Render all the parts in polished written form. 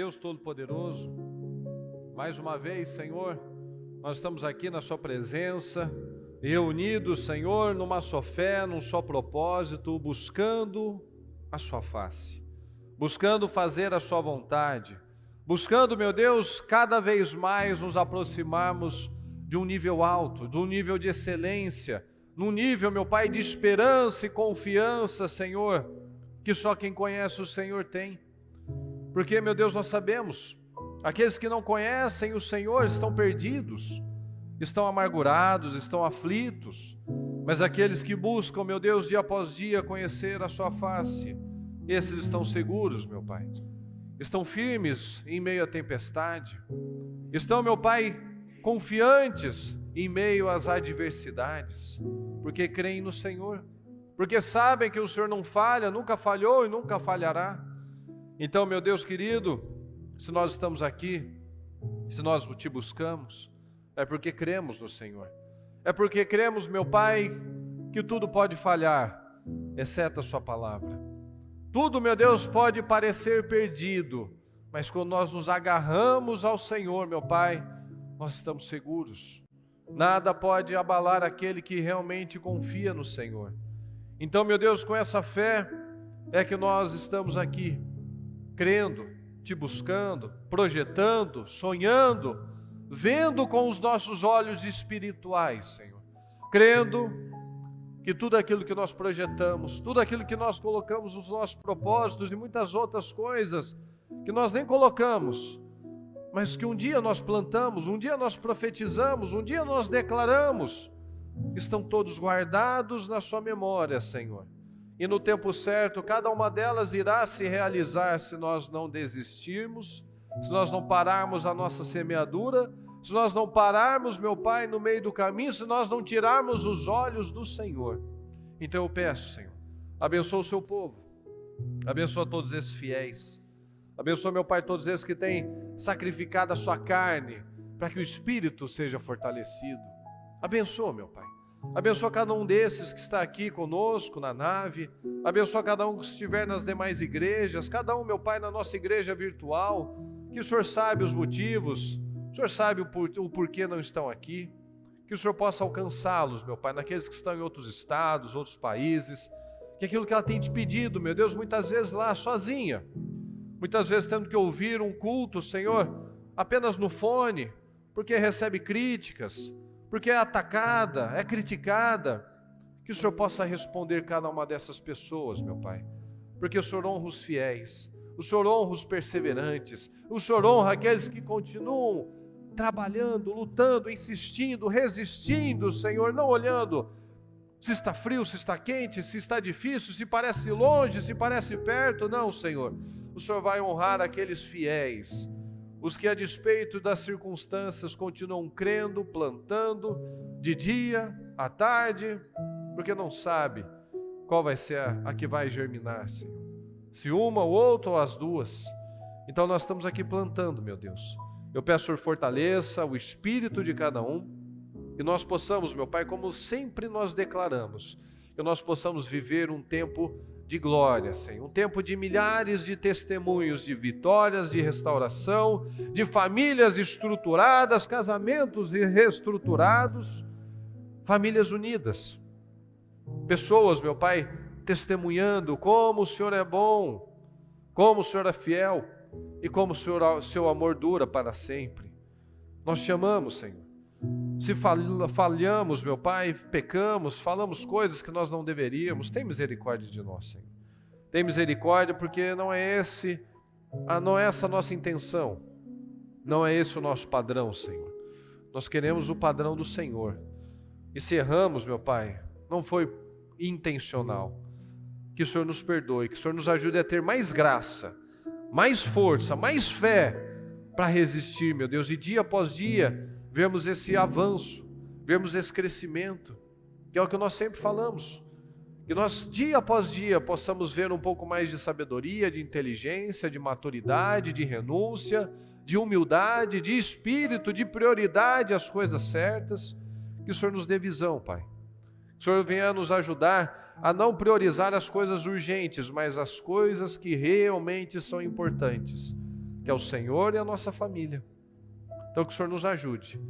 Deus Todo-Poderoso, mais uma vez, Senhor, nós estamos aqui na Sua presença, reunidos, Senhor, numa só fé, num só propósito, buscando a Sua face, buscando fazer a Sua vontade, buscando, meu Deus, cada vez mais nos aproximarmos de um nível alto, de um nível de excelência, num nível, meu Pai, de esperança e confiança, Senhor, que só quem conhece o Senhor tem. Porque, meu Deus, nós sabemos, aqueles que não conhecem o Senhor estão perdidos, estão amargurados, estão aflitos, mas aqueles que buscam, meu Deus, dia após dia conhecer a Sua face, esses estão seguros, meu Pai, estão firmes em meio à tempestade, estão, meu Pai, confiantes em meio às adversidades, porque creem no Senhor, porque sabem que o Senhor não falha, nunca falhou e nunca falhará. Então, meu Deus querido, se nós estamos aqui, se nós Te buscamos, é porque cremos no Senhor. É porque cremos, meu Pai, que tudo pode falhar, exceto a Sua palavra. Tudo, meu Deus, pode parecer perdido, mas quando nós nos agarramos ao Senhor, meu Pai, nós estamos seguros. Nada pode abalar aquele que realmente confia no Senhor. Então, meu Deus, com essa fé é que nós estamos aqui, crendo, Te buscando, projetando, sonhando, vendo com os nossos olhos espirituais, Senhor. Crendo que tudo aquilo que nós projetamos, tudo aquilo que nós colocamos nos nossos propósitos e muitas outras coisas que nós nem colocamos, mas que um dia nós plantamos, um dia nós profetizamos, um dia nós declaramos, estão todos guardados na Sua memória, Senhor. E no tempo certo, cada uma delas irá se realizar se nós não desistirmos, se nós não pararmos a nossa semeadura, se nós não pararmos, meu Pai, no meio do caminho, se nós não tirarmos os olhos do Senhor. Então eu peço, Senhor, abençoa o Seu povo, abençoa todos esses fiéis, abençoa, meu Pai, todos esses que têm sacrificado a sua carne para que o Espírito seja fortalecido. Abençoa, meu Pai. Abençoa cada um desses que está aqui conosco na nave. Abençoa cada um que estiver nas demais igrejas. Cada um, meu Pai, na nossa igreja virtual. Que o Senhor sabe os motivos. O Senhor sabe o porquê não estão aqui. Que o Senhor possa alcançá-los, meu Pai, naqueles que estão em outros estados, outros países. Que aquilo que ela tem te pedido, meu Deus, muitas vezes lá sozinha. Muitas vezes tendo que ouvir um culto, Senhor, apenas no fone, porque recebe críticas, porque é atacada, é criticada, que o Senhor possa responder cada uma dessas pessoas, meu Pai, porque o Senhor honra os fiéis, o Senhor honra os perseverantes, o Senhor honra aqueles que continuam trabalhando, lutando, insistindo, resistindo, Senhor, não olhando se está frio, se está quente, se está difícil, se parece longe, se parece perto, não, Senhor, o Senhor vai honrar aqueles fiéis, os que a despeito das circunstâncias continuam crendo, plantando, de dia, à tarde, porque não sabe qual vai ser a que vai germinar, Senhor. Se uma ou outra ou as duas. Então nós estamos aqui plantando, meu Deus. Eu peço, Senhor, fortaleça o espírito de cada um, que nós possamos, meu Pai, como sempre nós declaramos, que nós possamos viver um tempo de glória, Senhor, um tempo de milhares de testemunhos, de vitórias, de restauração, de famílias estruturadas, casamentos reestruturados, famílias unidas, pessoas, meu Pai, testemunhando como o Senhor é bom, como o Senhor é fiel e como o seu amor dura para sempre. Nós te amamos, Senhor. Se falhamos, meu Pai, pecamos, falamos coisas que nós não deveríamos, tem misericórdia de nós, Senhor. Tem misericórdia porque não é essa a nossa intenção, não é esse o nosso padrão, Senhor. Nós queremos o padrão do Senhor. E se erramos, meu Pai, não foi intencional. Que o Senhor nos perdoe, que o Senhor nos ajude a ter mais graça, mais força, mais fé para resistir, meu Deus, e dia após dia vemos esse avanço, vemos esse crescimento, que é o que nós sempre falamos, que nós dia após dia possamos ver um pouco mais de sabedoria, de inteligência, de maturidade, de renúncia, de humildade, de espírito, de prioridade às coisas certas, que o Senhor nos dê visão, Pai. Que o Senhor venha nos ajudar a não priorizar as coisas urgentes, mas as coisas que realmente são importantes. que é o Senhor e a nossa família. Então que o Senhor nos ajude,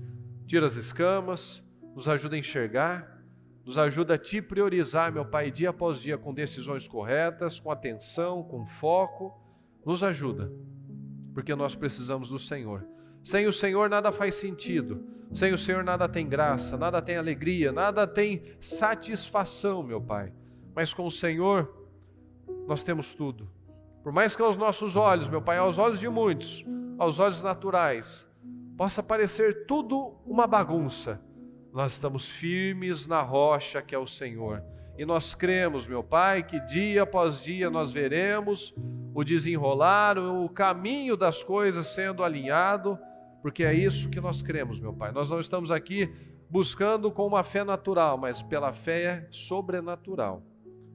tira as escamas, nos ajuda a enxergar, nos ajuda a Te priorizar, meu Pai, dia após dia, com decisões corretas, com atenção, com foco, nos ajuda, porque nós precisamos do Senhor. Sem o Senhor nada faz sentido, sem o Senhor nada tem graça, nada tem alegria, nada tem satisfação, meu Pai. Mas com o Senhor nós temos tudo. Por mais que aos nossos olhos, meu Pai, aos olhos de muitos, aos olhos naturais, possa parecer tudo uma bagunça, nós estamos firmes na rocha que é o Senhor. E nós cremos, meu Pai, que dia após dia nós veremos o desenrolar, o caminho das coisas sendo alinhado, porque é isso que nós cremos, meu Pai. Nós não estamos aqui buscando com uma fé natural, mas pela fé sobrenatural.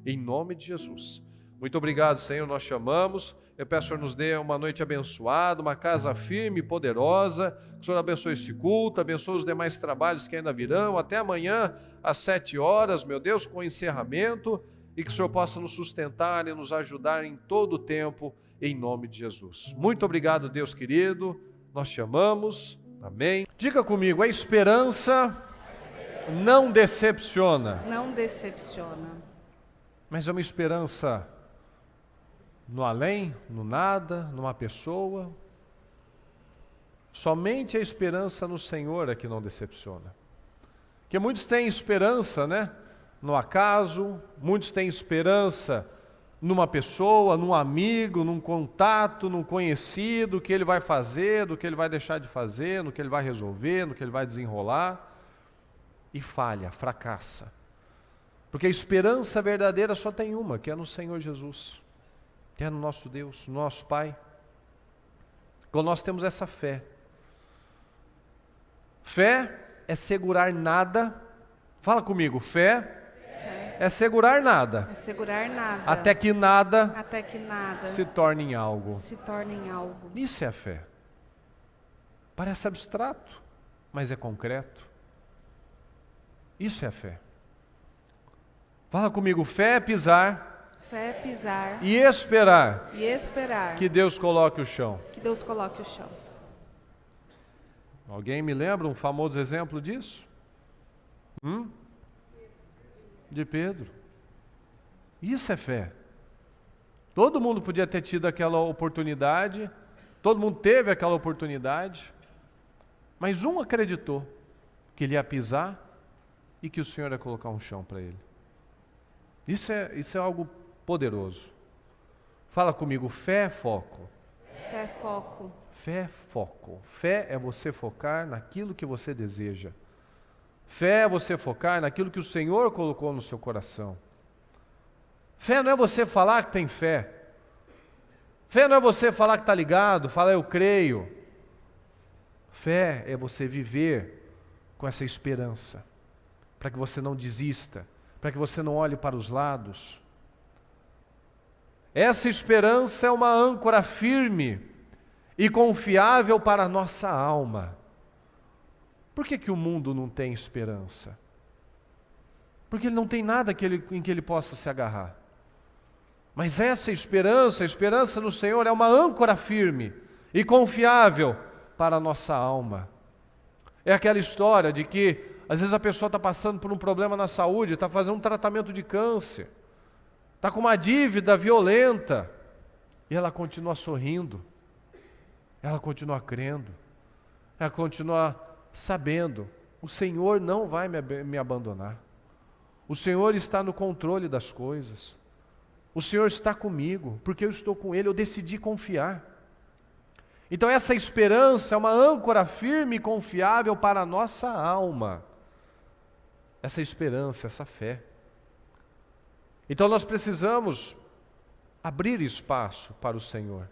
Em nome de Jesus. Muito obrigado, Senhor, nós te amamos. Eu peço que o Senhor nos dê uma noite abençoada, uma casa firme e poderosa. Que o Senhor abençoe este culto, abençoe os demais trabalhos que ainda virão. Até amanhã, às 7 horas, meu Deus, com o encerramento. E que o Senhor possa nos sustentar e nos ajudar em todo o tempo, em nome de Jesus. Muito obrigado, Deus querido. Nós te amamos. Amém. Diga comigo, a esperança não decepciona. Não decepciona. Mas é uma esperança no além, no nada, numa pessoa. Somente a esperança no Senhor é que não decepciona. Porque muitos têm esperança, né? No acaso, muitos têm esperança numa pessoa, num amigo, num contato, num conhecido, o que ele vai fazer, do que ele vai deixar de fazer, no que ele vai resolver, no que ele vai desenrolar, e falha, fracassa. Porque a esperança verdadeira só tem uma, que é no Senhor Jesus, que é no nosso Deus, no nosso Pai. Quando nós temos essa fé, fé é segurar nada. Fala comigo, fé é segurar nada. É segurar nada. Até que nada se torne em algo. Se torne em algo. Isso é a fé. Parece abstrato, mas é concreto. Isso é a fé. Fala comigo, fé é pisar. Fé é pisar. E esperar. E esperar. Que Deus coloque o chão. Que Deus coloque o chão. Alguém me lembra um famoso exemplo disso? De Pedro. Isso é fé. Todo mundo podia ter tido aquela oportunidade, todo mundo teve aquela oportunidade, mas um acreditou que ele ia pisar e que o Senhor ia colocar um chão para ele. Isso é algo poderoso. Fala comigo, fé é foco. Fé é foco. Fé é foco. Fé é você focar naquilo que você deseja. Fé é você focar naquilo que o Senhor colocou no seu coração. Fé não é você falar que tem fé. Fé não é você falar que está ligado, falar eu creio. Fé é você viver com essa esperança, para que você não desista, para que você não olhe para os lados. Essa esperança é uma âncora firme e confiável para a nossa alma. Por que o mundo não tem esperança? Porque ele não tem nada em que ele possa se agarrar. Mas essa esperança, a esperança no Senhor, é uma âncora firme e confiável para a nossa alma. É aquela história de que, às vezes a pessoa está passando por um problema na saúde, está fazendo um tratamento de câncer, está com uma dívida violenta, e ela continua sorrindo, ela continua crendo, ela continua sabendo, o Senhor não vai me abandonar, o Senhor está no controle das coisas, o Senhor está comigo, porque eu estou com Ele, eu decidi confiar. Então essa esperança é uma âncora firme e confiável para a nossa alma, essa esperança, essa fé. Então nós precisamos abrir espaço para o Senhor,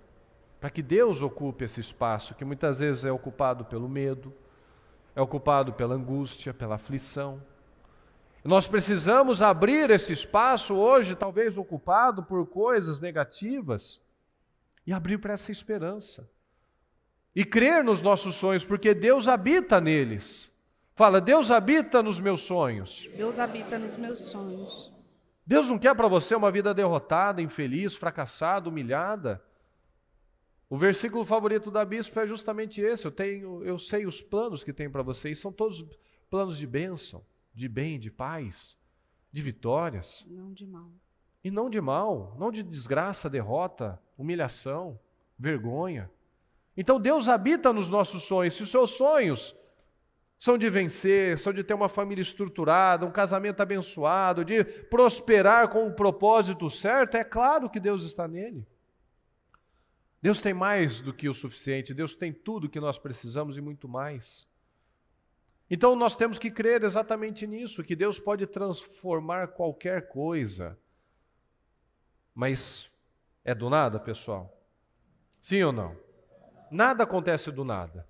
para que Deus ocupe esse espaço, que muitas vezes é ocupado pelo medo, é ocupado pela angústia, pela aflição. Nós precisamos abrir esse espaço hoje, talvez ocupado por coisas negativas, e abrir para essa esperança. E crer nos nossos sonhos, porque Deus habita neles. Fala, Deus habita nos meus sonhos. Deus habita nos meus sonhos. Deus não quer para você uma vida derrotada, infeliz, fracassada, humilhada. O versículo favorito da bispa é justamente esse. Eu sei os planos que tem para vocês, são todos planos de bênção, de bem, de paz, de vitórias. Não de mal. E não de mal, não de desgraça, derrota, humilhação, vergonha. Então Deus habita nos nossos sonhos. Se os seus sonhos são de vencer, são de ter uma família estruturada, um casamento abençoado, de prosperar com o propósito certo, é claro que Deus está nele. Deus tem mais do que o suficiente, Deus tem tudo que nós precisamos e muito mais. Então nós temos que crer exatamente nisso, que Deus pode transformar qualquer coisa. Mas é do nada, pessoal? Sim ou não? Nada acontece do nada.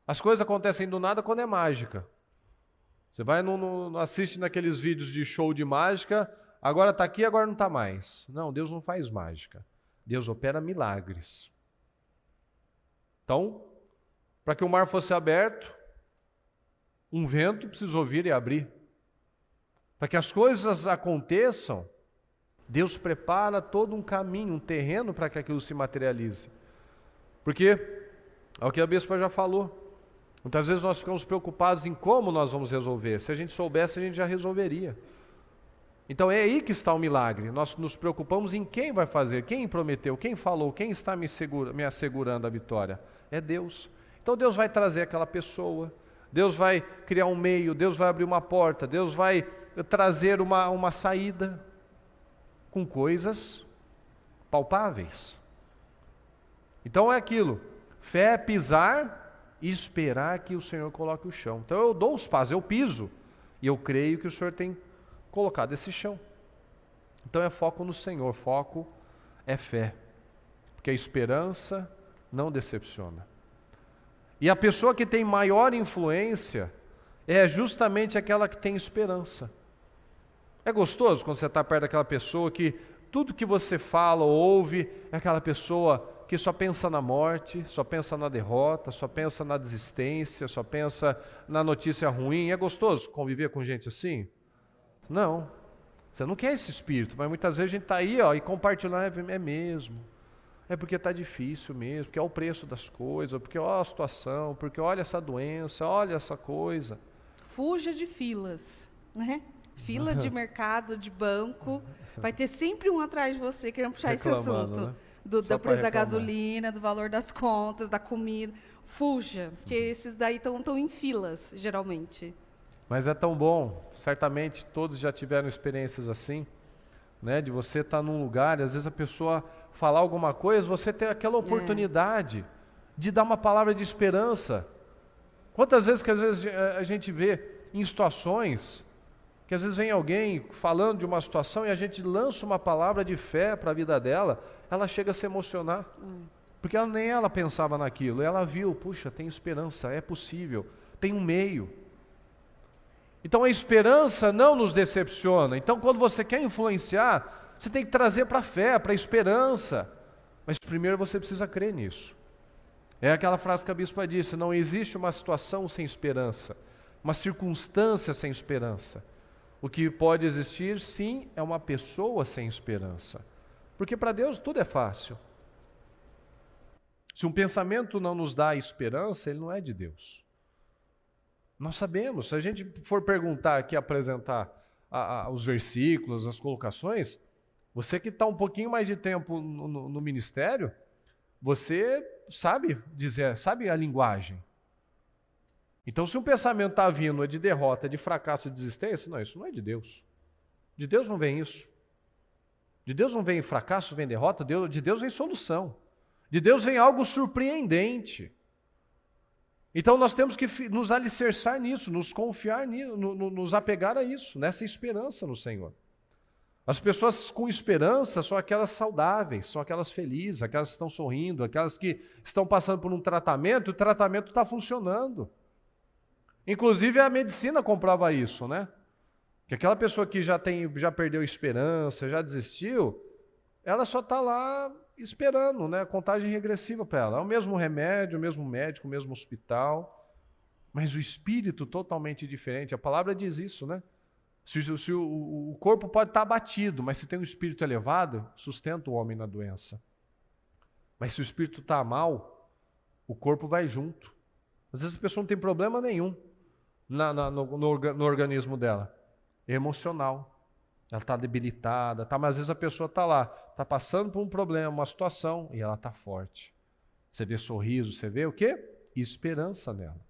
As coisas acontecem do nada quando é mágica. Você vai assiste naqueles vídeos de show de mágica, agora está aqui, agora não está mais. Não, Deus não faz mágica. Deus opera milagres. Então, para que o mar fosse aberto, um vento precisou vir e abrir. Para que as coisas aconteçam, Deus prepara todo um caminho, um terreno para que aquilo se materialize. Porque, é o que a bispa já falou, muitas vezes nós ficamos preocupados em como nós vamos resolver. Se a gente soubesse, a gente já resolveria. Então é aí que está o milagre. Nós nos preocupamos em quem vai fazer, quem prometeu, quem falou, quem está me assegurando a vitória. É Deus. Então Deus vai trazer aquela pessoa, Deus vai criar um meio, Deus vai abrir uma porta, Deus vai trazer uma saída com coisas palpáveis. Então é aquilo, fé é pisar e esperar que o Senhor coloque o chão. Então eu dou os passos, eu piso, e eu creio que o Senhor tem colocado esse chão. Então é foco no Senhor, foco é fé, porque a esperança não decepciona. E a pessoa que tem maior influência é justamente aquela que tem esperança. É gostoso quando você está perto daquela pessoa que tudo que você fala ou ouve é aquela pessoa que só pensa na morte, só pensa na derrota, só pensa na desistência, só pensa na notícia ruim. É gostoso conviver com gente assim? Não, você não quer esse espírito, mas muitas vezes a gente está aí e compartilhando, é mesmo, é porque está difícil mesmo, porque é o preço das coisas, porque olha a situação, porque olha essa doença, olha essa coisa. Fuja de filas, né? Fila de mercado, de banco, vai ter sempre um atrás de você querendo puxar esse assunto. Né? Do preço da gasolina, do valor das contas, da comida. Fuja, porque esses daí estão em filas, geralmente. Mas é tão bom, certamente todos já tiveram experiências assim, né? De você estar num lugar e às vezes a pessoa falar alguma coisa, você ter aquela oportunidade de dar uma palavra de esperança. Quantas vezes que às vezes a gente vê em situações que às vezes vem alguém falando de uma situação e a gente lança uma palavra de fé para a vida dela, ela chega a se emocionar. Porque nem ela pensava naquilo, ela viu, puxa, tem esperança, é possível, tem um meio. Então a esperança não nos decepciona. Então quando você quer influenciar, você tem que trazer para a fé, para a esperança. Mas primeiro você precisa crer nisso. É aquela frase que a bispa disse, não existe uma situação sem esperança, uma circunstância sem esperança. O que pode existir, sim, é uma pessoa sem esperança. Porque para Deus tudo é fácil. Se um pensamento não nos dá esperança, ele não é de Deus. Nós sabemos, se a gente for perguntar aqui, apresentar os versículos, as colocações, você que está um pouquinho mais de tempo no ministério, você sabe dizer, sabe a linguagem. Então se um pensamento está vindo de derrota, de fracasso, de desistência, não, isso não é de Deus. De Deus não vem isso. De Deus não vem fracasso, vem derrota, de Deus vem solução. De Deus vem algo surpreendente. Então nós temos que nos alicerçar nisso, nos confiar nisso, nos apegar a isso, nessa esperança no Senhor. As pessoas com esperança são aquelas saudáveis, são aquelas felizes, aquelas que estão sorrindo, aquelas que estão passando por um tratamento, e o tratamento está funcionando. Inclusive a medicina comprova isso, né? Que aquela pessoa que já perdeu esperança, já desistiu, ela só está lá esperando, né? Contagem regressiva para ela. É o mesmo remédio, o mesmo médico, o mesmo hospital, mas o espírito totalmente diferente. A palavra diz isso, né? Se o corpo pode estar abatido, mas se tem um espírito elevado, sustenta o homem na doença. Mas se o espírito está mal, o corpo vai junto. Às vezes a pessoa não tem problema nenhum no organismo dela. É emocional. Ela está debilitada, tá? Mas às vezes a pessoa está lá, está passando por um problema, uma situação, e ela está forte. Você vê sorriso, você vê o quê? Esperança nela.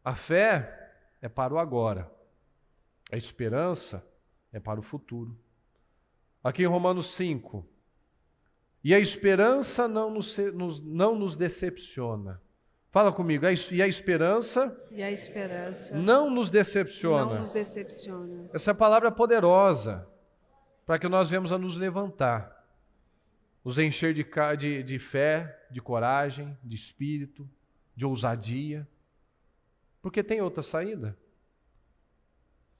A fé é para o agora. A esperança é para o futuro. Aqui em Romanos 5. E a esperança não nos decepciona. Fala comigo. E a esperança não nos decepciona. Não nos decepciona. Essa palavra é poderosa para que nós venhamos a nos levantar, nos encher de fé, de coragem, de espírito, de ousadia. Porque tem outra saída?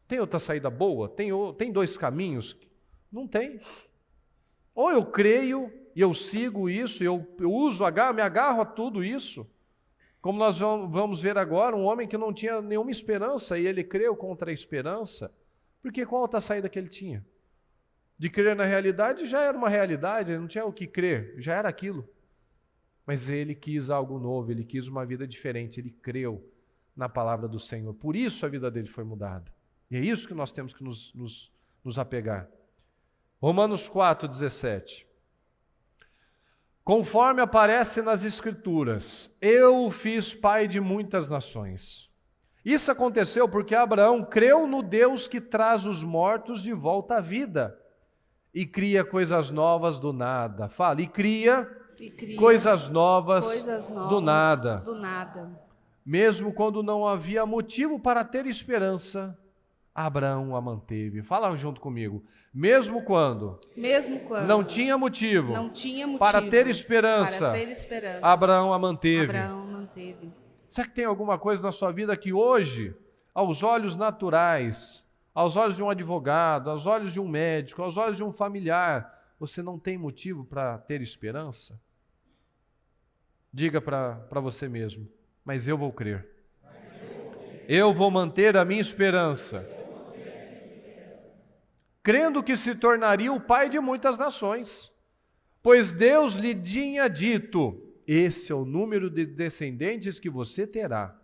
Tem outra saída boa? Tem dois caminhos? Não tem. Ou eu creio e eu sigo isso, eu me agarro a tudo isso, como nós vamos ver agora, um homem que não tinha nenhuma esperança e ele creu contra a esperança, porque qual outra saída que ele tinha? De crer na realidade já era uma realidade, ele não tinha o que crer, já era aquilo. Mas ele quis algo novo, ele quis uma vida diferente, ele creu na palavra do Senhor. Por isso a vida dele foi mudada. E é isso que nós temos que nos apegar. Romanos 4,17. Conforme aparece nas Escrituras, eu o fiz pai de muitas nações. Isso aconteceu porque Abraão creu no Deus que traz os mortos de volta à vida e cria coisas novas do nada. Fala, e cria coisas novas do nada. Mesmo quando não havia motivo para ter esperança, Abraão a manteve. Fala junto comigo. Mesmo quando não tinha motivo para ter esperança, Abraão a manteve. Será que tem alguma coisa na sua vida que hoje, aos olhos naturais, aos olhos de um advogado, aos olhos de um médico, aos olhos de um familiar, você não tem motivo para ter esperança? Diga para você mesmo, mas eu vou crer. Eu vou manter a minha esperança. Crendo que se tornaria o pai de muitas nações, pois Deus lhe tinha dito, esse é o número de descendentes que você terá.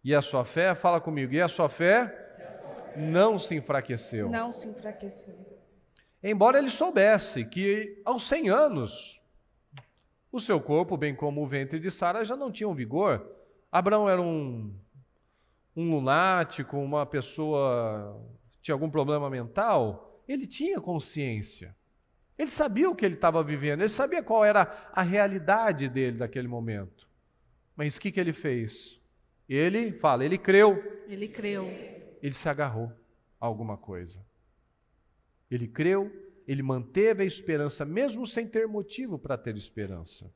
E a sua fé, fala comigo, e a sua fé não se enfraqueceu. Não se enfraqueceu. Embora ele soubesse que aos 100 anos, o seu corpo, bem como o ventre de Sara, já não tinham vigor. Abraão era um lunático, uma pessoa tinha algum problema mental, ele tinha consciência. Ele sabia o que ele estava vivendo, ele sabia qual era a realidade dele naquele momento. Mas o que ele fez? Ele creu. Ele creu. Ele se agarrou a alguma coisa. Ele creu, ele manteve a esperança, mesmo sem ter motivo para ter esperança.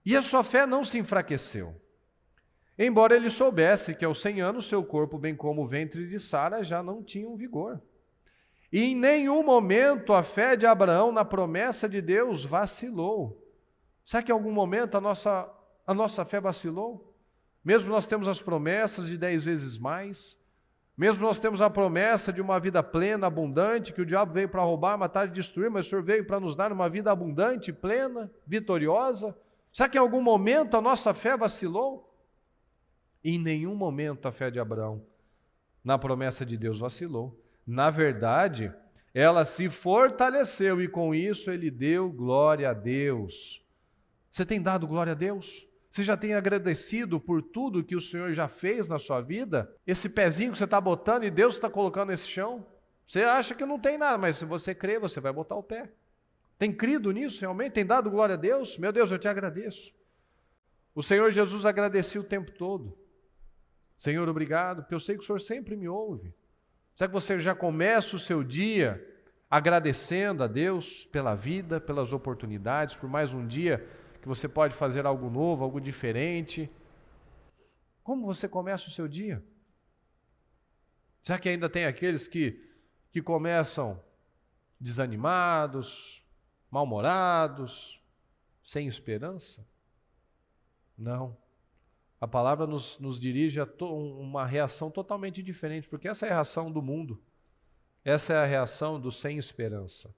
E a sua fé não se enfraqueceu. Embora ele soubesse que aos 100 anos seu corpo, bem como o ventre de Sara, já não tinham vigor. E em nenhum momento a fé de Abraão na promessa de Deus vacilou. Será que em algum momento a nossa fé vacilou? Mesmo nós temos as promessas de 10 vezes mais, mesmo nós temos a promessa de uma vida plena, abundante, que o diabo veio para roubar, matar e destruir, mas o Senhor veio para nos dar uma vida abundante, plena, vitoriosa. Será que em algum momento a nossa fé vacilou? Em nenhum momento a fé de Abraão na promessa de Deus vacilou. Na verdade, ela se fortaleceu e com isso ele deu glória a Deus. Você tem dado glória a Deus? Você já tem agradecido por tudo que o Senhor já fez na sua vida? Esse pezinho que você está botando e Deus está colocando nesse chão? Você acha que não tem nada, mas se você crer, você vai botar o pé. Tem crido nisso realmente? Tem dado glória a Deus? Meu Deus, eu te agradeço. O Senhor Jesus agradecia o tempo todo. Senhor, obrigado, porque eu sei que o Senhor sempre me ouve. Será que você já começa o seu dia agradecendo a Deus pela vida, pelas oportunidades, por mais um dia que você pode fazer algo novo, algo diferente? Como você começa o seu dia? Será que ainda tem aqueles que começam desanimados, mal-humorados, sem esperança? Não. A palavra nos dirige a uma reação totalmente diferente, porque essa é a reação do mundo. Essa é a reação do sem esperança.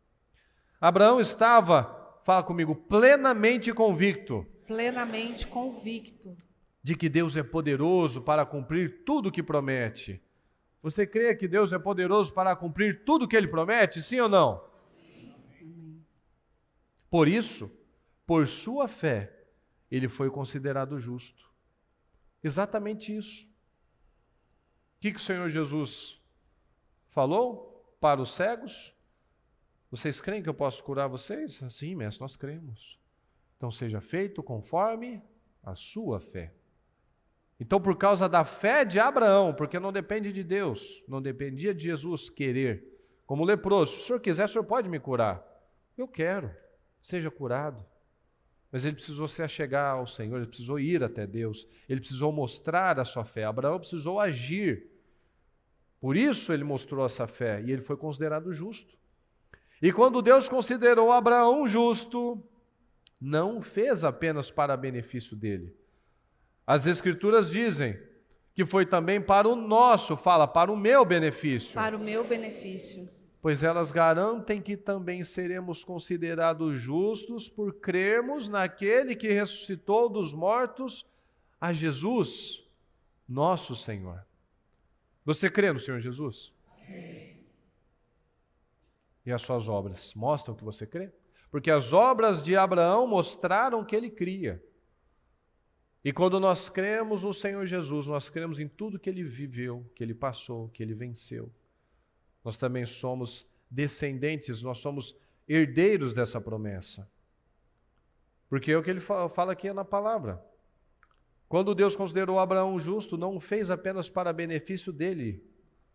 Abraão estava, fala comigo, plenamente convicto Plenamente convicto de que Deus é poderoso para cumprir tudo o que promete. Você crê que Deus é poderoso para cumprir tudo o que Ele promete? Sim ou não? Por isso, por sua fé, ele foi considerado justo. Exatamente isso. O que o Senhor Jesus falou para os cegos? Vocês creem que eu posso curar vocês? Sim, mestre, nós cremos. Então seja feito conforme a sua fé. Então, por causa da fé de Abraão, porque não depende de Deus, não dependia de Jesus querer, como leproso, se o senhor quiser, o senhor pode me curar. Eu quero, seja curado. Mas ele precisou se achegar ao Senhor, ele precisou ir até Deus, ele precisou mostrar a sua fé. Abraão precisou agir. Por isso ele mostrou essa fé e ele foi considerado justo. E quando Deus considerou Abraão justo, não o fez apenas para benefício dele. As Escrituras dizem que foi também para o nosso, para o meu benefício. para o meu benefício. Pois elas garantem que também seremos considerados justos por crermos naquele que ressuscitou dos mortos, a Jesus, nosso Senhor. Você crê no Senhor Jesus? E as suas obras mostram que você crê? Porque as obras de Abraão mostraram que ele cria. E quando nós cremos no Senhor Jesus, nós cremos em tudo que ele viveu, que ele passou, que ele venceu. Nós também somos descendentes, nós somos herdeiros dessa promessa. Porque é o que ele fala aqui na palavra. Quando Deus considerou Abraão justo, não o fez apenas para benefício dele,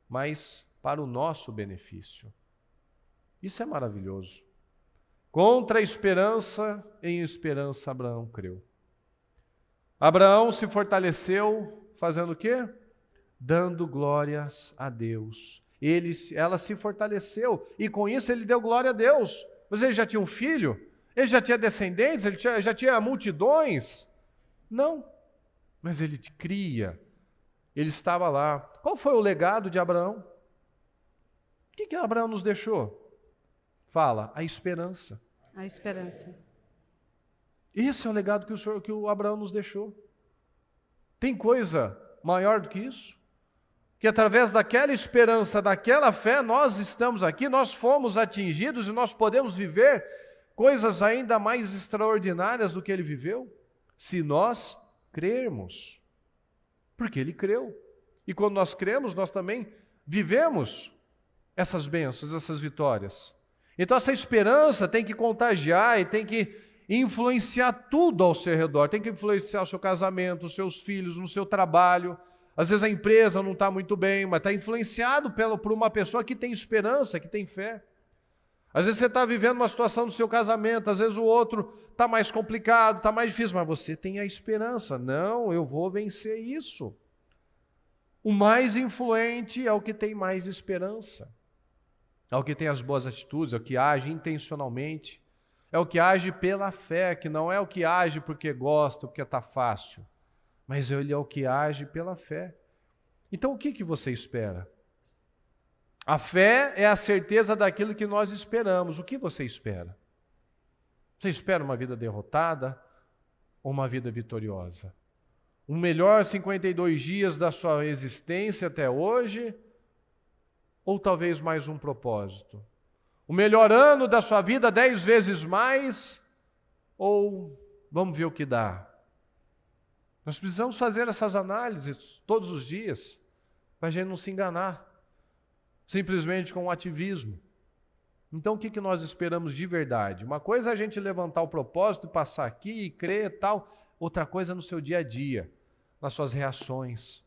mas para o nosso benefício. Isso é maravilhoso. Contra a esperança, em esperança Abraão creu. Abraão se fortaleceu fazendo o quê? Dando glórias a Deus. Ela se fortaleceu e com isso ele deu glória a Deus. Mas ele já tinha um filho? Ele já tinha descendentes? Ele já tinha multidões? Não. Mas ele cria. Ele estava lá. Qual foi o legado de Abraão? O que Abraão nos deixou? Fala, a esperança. A esperança. Esse é o legado que o Abraão nos deixou. Tem coisa maior do que isso? Que através daquela esperança, daquela fé, nós estamos aqui, nós fomos atingidos e nós podemos viver coisas ainda mais extraordinárias do que ele viveu, se nós crermos. Porque ele creu. E quando nós cremos, nós também vivemos essas bênçãos, essas vitórias. Então essa esperança tem que contagiar e tem que influenciar tudo ao seu redor. Tem que influenciar o seu casamento, os seus filhos, no seu trabalho. Às vezes a empresa não está muito bem, mas está influenciado por uma pessoa que tem esperança, que tem fé. Às vezes você está vivendo uma situação no seu casamento, às vezes o outro está mais complicado, está mais difícil, mas você tem a esperança. Não, eu vou vencer isso. O mais influente é o que tem mais esperança. É o que tem as boas atitudes, é o que age intencionalmente. É o que age pela fé, que não é o que age porque gosta, porque está fácil. Mas ele é o que age pela fé. Então o que você espera? A fé é a certeza daquilo que nós esperamos. O que você espera? Você espera uma vida derrotada ou uma vida vitoriosa? Um melhor 52 dias da sua existência até hoje? Ou talvez mais um propósito? O melhor ano da sua vida 10 vezes mais? Ou vamos ver o que dá? Nós precisamos fazer essas análises todos os dias, para a gente não se enganar, simplesmente com o ativismo. Então o que nós esperamos de verdade? Uma coisa é a gente levantar o propósito, passar aqui e crer e tal, outra coisa é no seu dia a dia, nas suas reações,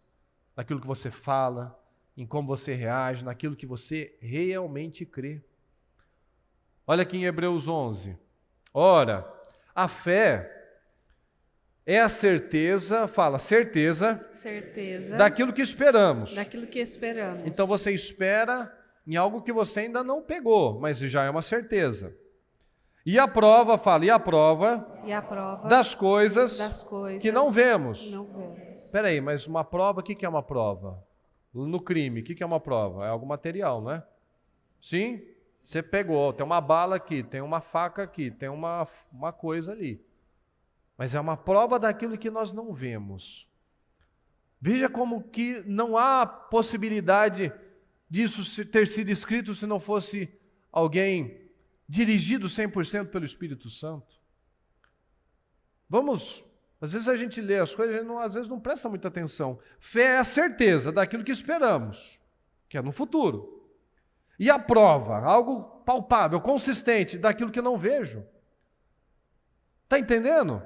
naquilo que você fala, em como você reage, naquilo que você realmente crê. Olha aqui em Hebreus 11. Ora, a fé é a certeza, certeza daquilo que esperamos. Daquilo que esperamos. Então você espera em algo que você ainda não pegou, mas já é uma certeza. E a prova, e a prova das coisas que não vemos. Espera aí, mas uma prova, o que é uma prova? No crime, o que é uma prova? É algo material, não é? Sim? Você pegou, tem uma bala aqui, tem uma faca aqui, tem uma coisa ali. Mas é uma prova daquilo que nós não vemos. Veja como que não há possibilidade disso ter sido escrito se não fosse alguém dirigido 100% pelo Espírito Santo. Às vezes a gente lê as coisas, às vezes não presta muita atenção. Fé é a certeza daquilo que esperamos, que é no futuro. E a prova, algo palpável, consistente, daquilo que não vejo. Está entendendo?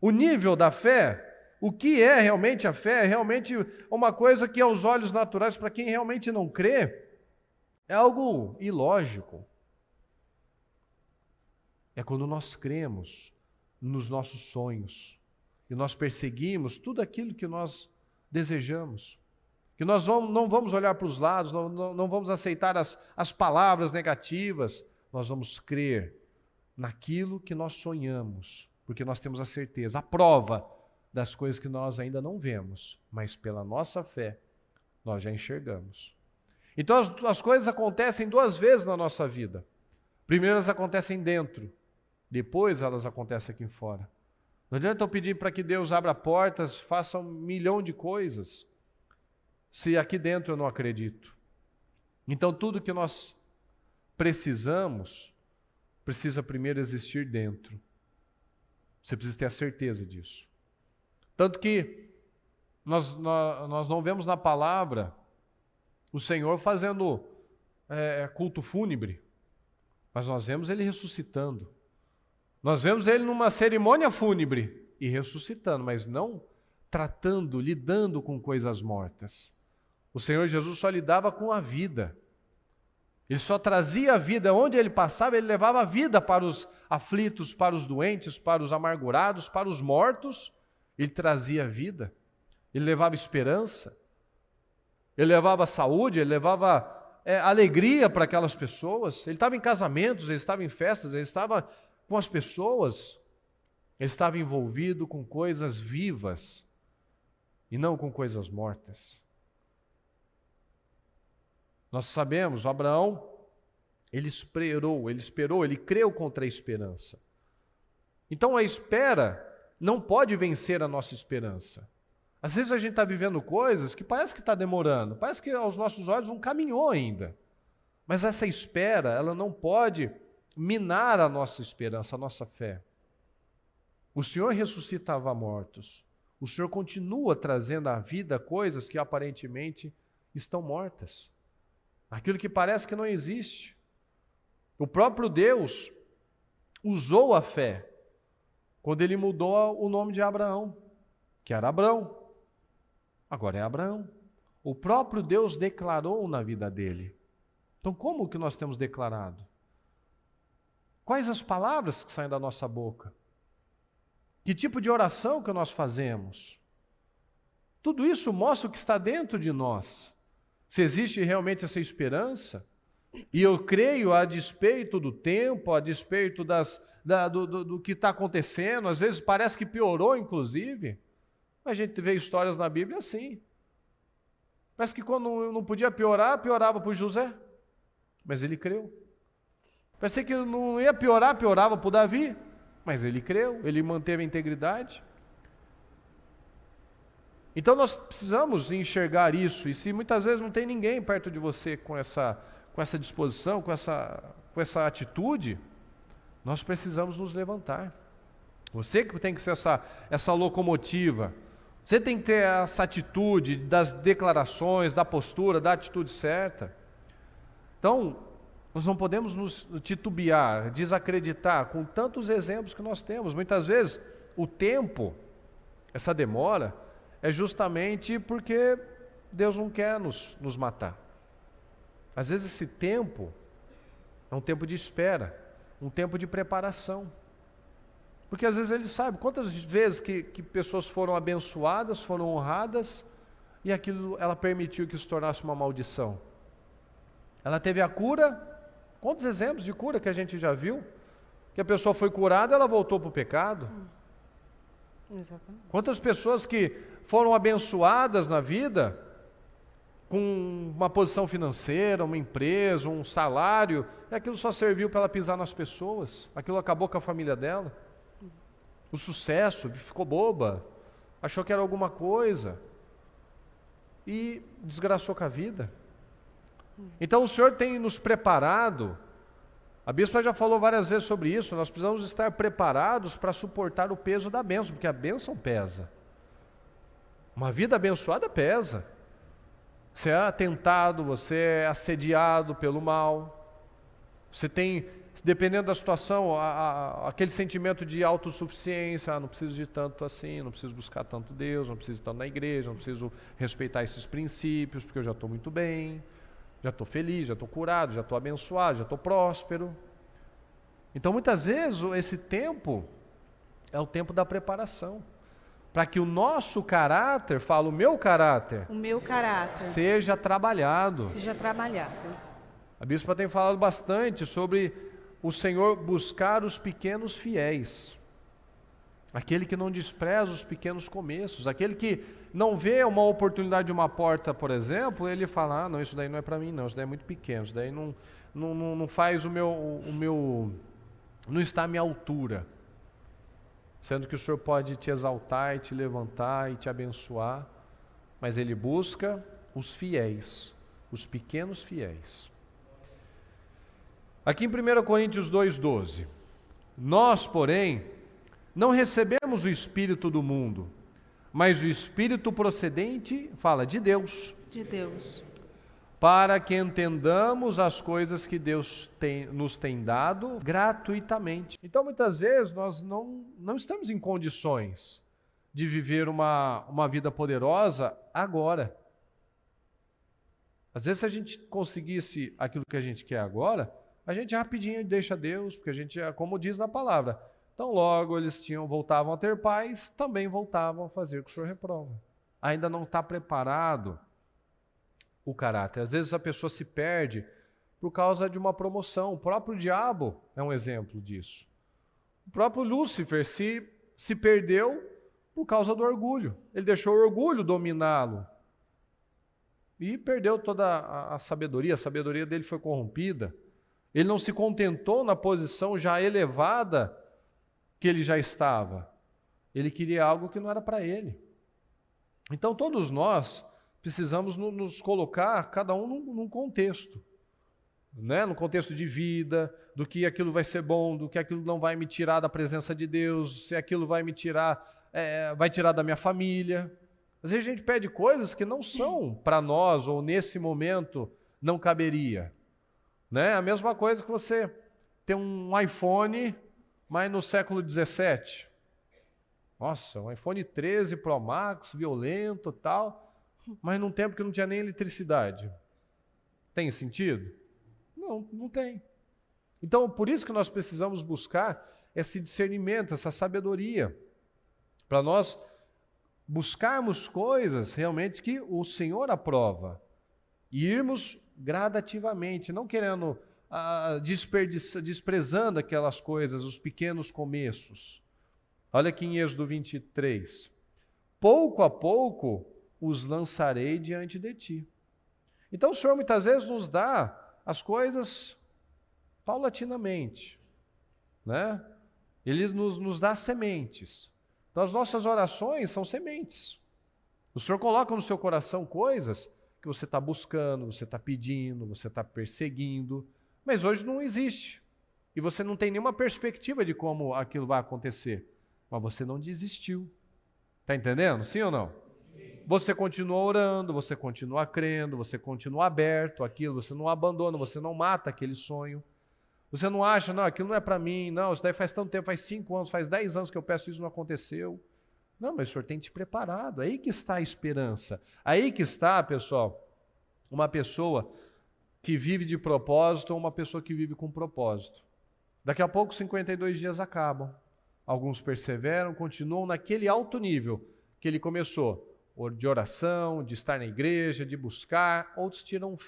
O nível da fé, o que é realmente a fé, é realmente uma coisa que aos olhos naturais, para quem realmente não crê, é algo ilógico. É quando nós cremos nos nossos sonhos e nós perseguimos tudo aquilo que nós desejamos. Que nós não vamos olhar para os lados, não vamos aceitar as palavras negativas, nós vamos crer naquilo que nós sonhamos, porque nós temos a certeza, a prova das coisas que nós ainda não vemos, mas pela nossa fé nós já enxergamos. Então as coisas acontecem duas vezes na nossa vida. Primeiro elas acontecem dentro, depois elas acontecem aqui fora. Não adianta eu pedir para que Deus abra portas, faça 1 milhão de coisas, se aqui dentro eu não acredito. Então tudo que nós precisamos, precisa primeiro existir dentro. Você precisa ter a certeza disso. Tanto que nós não vemos na palavra o Senhor fazendo culto fúnebre, mas nós vemos Ele ressuscitando. Nós vemos Ele numa cerimônia fúnebre e ressuscitando, mas não lidando com coisas mortas. O Senhor Jesus só lidava com a vida. Ele só trazia a vida. Onde Ele passava, Ele levava a vida para os aflitos, para os doentes, para os amargurados, para os mortos. Ele trazia a vida. Ele levava esperança. Ele levava saúde, Ele levava alegria para aquelas pessoas. Ele estava em casamentos, Ele estava em festas, Ele estava com as pessoas. Ele estava envolvido com coisas vivas e não com coisas mortas. Nós sabemos, Abraão, ele esperou, ele creu contra a esperança. Então a espera não pode vencer a nossa esperança. Às vezes a gente está vivendo coisas que parece que está demorando, parece que aos nossos olhos não caminhou ainda. Mas essa espera, ela não pode minar a nossa esperança, a nossa fé. O Senhor ressuscitava mortos. O Senhor continua trazendo à vida coisas que aparentemente estão mortas. Aquilo que parece que não existe. O próprio Deus usou a fé quando Ele mudou o nome de Abraão, que era Abrão, agora é Abraão. O próprio Deus declarou na vida dele. Então como que nós temos declarado? Quais as palavras que saem da nossa boca? Que tipo de oração que nós fazemos? Tudo isso mostra o que está dentro de nós. Se existe realmente essa esperança, e eu creio a despeito do tempo, a despeito do que está acontecendo, às vezes parece que piorou, inclusive. A gente vê histórias na Bíblia assim. Parece que quando não podia piorar, piorava para o José, mas ele creu. Parece que não ia piorar, piorava para o Davi, mas ele creu, ele manteve a integridade. Então nós precisamos enxergar isso, e se muitas vezes não tem ninguém perto de você com essa disposição, com essa atitude, nós precisamos nos levantar. Você que tem que ser essa locomotiva, você tem que ter essa atitude das declarações, da postura, da atitude certa. Então, nós não podemos nos titubear, desacreditar com tantos exemplos que nós temos. Muitas vezes o tempo, essa demora, é justamente porque Deus não quer nos matar. Às vezes esse tempo é um tempo de espera, um tempo de preparação. Porque às vezes Ele sabe quantas vezes que pessoas foram abençoadas, foram honradas, e aquilo ela permitiu que se tornasse uma maldição. Ela teve a cura, quantos exemplos de cura que a gente já viu? Que a pessoa foi curada, ela voltou para o pecado. Exatamente. Quantas pessoas que foram abençoadas na vida, com uma posição financeira, uma empresa, um salário, e aquilo só serviu para ela pisar nas pessoas, aquilo acabou com a família dela. O sucesso, ficou boba, achou que era alguma coisa e desgraçou com a vida. Então o Senhor tem nos preparado, a bispa já falou várias vezes sobre isso, nós precisamos estar preparados para suportar o peso da bênção, porque a bênção pesa. Uma vida abençoada pesa. Você é tentado, você é assediado pelo mal, você tem, dependendo da situação, aquele sentimento de autossuficiência, não preciso de tanto assim, não preciso buscar tanto Deus, não preciso estar na igreja, não preciso respeitar esses princípios, porque eu já estou muito bem, já estou feliz, já estou curado, já estou abençoado, já estou próspero. Então muitas vezes esse tempo é o tempo da preparação, para que o nosso caráter, o meu caráter, seja trabalhado. A bispa tem falado bastante sobre o Senhor buscar os pequenos fiéis, aquele que não despreza os pequenos começos, aquele que não vê uma oportunidade de uma porta, por exemplo, ele fala, não, isso daí não é para mim não, isso daí é muito pequeno, isso daí não faz não está à minha altura. Sendo que o Senhor pode te exaltar e te levantar e te abençoar, mas Ele busca os fiéis, os pequenos fiéis. Aqui em 1 Coríntios 2,12, nós, porém, não recebemos o Espírito do mundo, mas o Espírito procedente, de Deus. De Deus. Para que entendamos as coisas que Deus nos tem dado gratuitamente. Então, muitas vezes, nós não estamos em condições de viver uma vida poderosa agora. Às vezes, se a gente conseguisse aquilo que a gente quer agora, a gente rapidinho deixa Deus, porque a gente, como diz na palavra, então logo eles voltavam a ter paz, também voltavam a fazer o que o Senhor reprova. Ainda não está preparado o caráter. Às vezes a pessoa se perde por causa de uma promoção. O próprio diabo é um exemplo disso. O próprio Lúcifer se perdeu por causa do orgulho. Ele deixou o orgulho dominá-lo. E perdeu toda a sabedoria dele foi corrompida. Ele não se contentou na posição já elevada que ele já estava. Ele queria algo que não era para ele. Então todos nós precisamos nos colocar, cada um num contexto, né? No contexto de vida, do que aquilo vai ser bom, do que aquilo não vai me tirar da presença de Deus, se aquilo vai me tirar, vai tirar da minha família. Às vezes a gente pede coisas que não são para nós, ou nesse momento não caberia. Né? A mesma coisa que você ter um iPhone, mas no século 17. Nossa, um iPhone 13 Pro Max, violento e tal, mas num tempo que não tinha nem eletricidade. Tem sentido? Não tem. Então, por isso que nós precisamos buscar esse discernimento, essa sabedoria, para nós buscarmos coisas realmente que o Senhor aprova e irmos gradativamente, não querendo desprezando aquelas coisas, os pequenos começos. Olha aqui em Êxodo 23. Pouco a pouco os lançarei diante de ti. Então o Senhor muitas vezes nos dá as coisas paulatinamente, né? Ele nos dá sementes. Então as nossas orações são sementes. O Senhor coloca no seu coração coisas que você está buscando, você está pedindo, você está perseguindo, mas hoje não existe. E você não tem nenhuma perspectiva de como aquilo vai acontecer. Mas você não desistiu. Está entendendo? Sim ou não? Sim. Você continua orando, você continua crendo, você continua aberto àquilo, você não abandona, você não mata aquele sonho. Você não acha, não, aquilo não é para mim, não, isso daí faz tanto tempo, faz 5 anos, faz 10 anos que eu peço isso, não aconteceu. Não, mas o Senhor tem te preparado, aí que está a esperança. Aí que está, pessoal, uma pessoa que vive de propósito ou uma pessoa que vive com propósito. Daqui a pouco 52 dias acabam. Alguns perseveram, continuam naquele alto nível que ele começou, de oração, de estar na igreja, de buscar. Outros tiram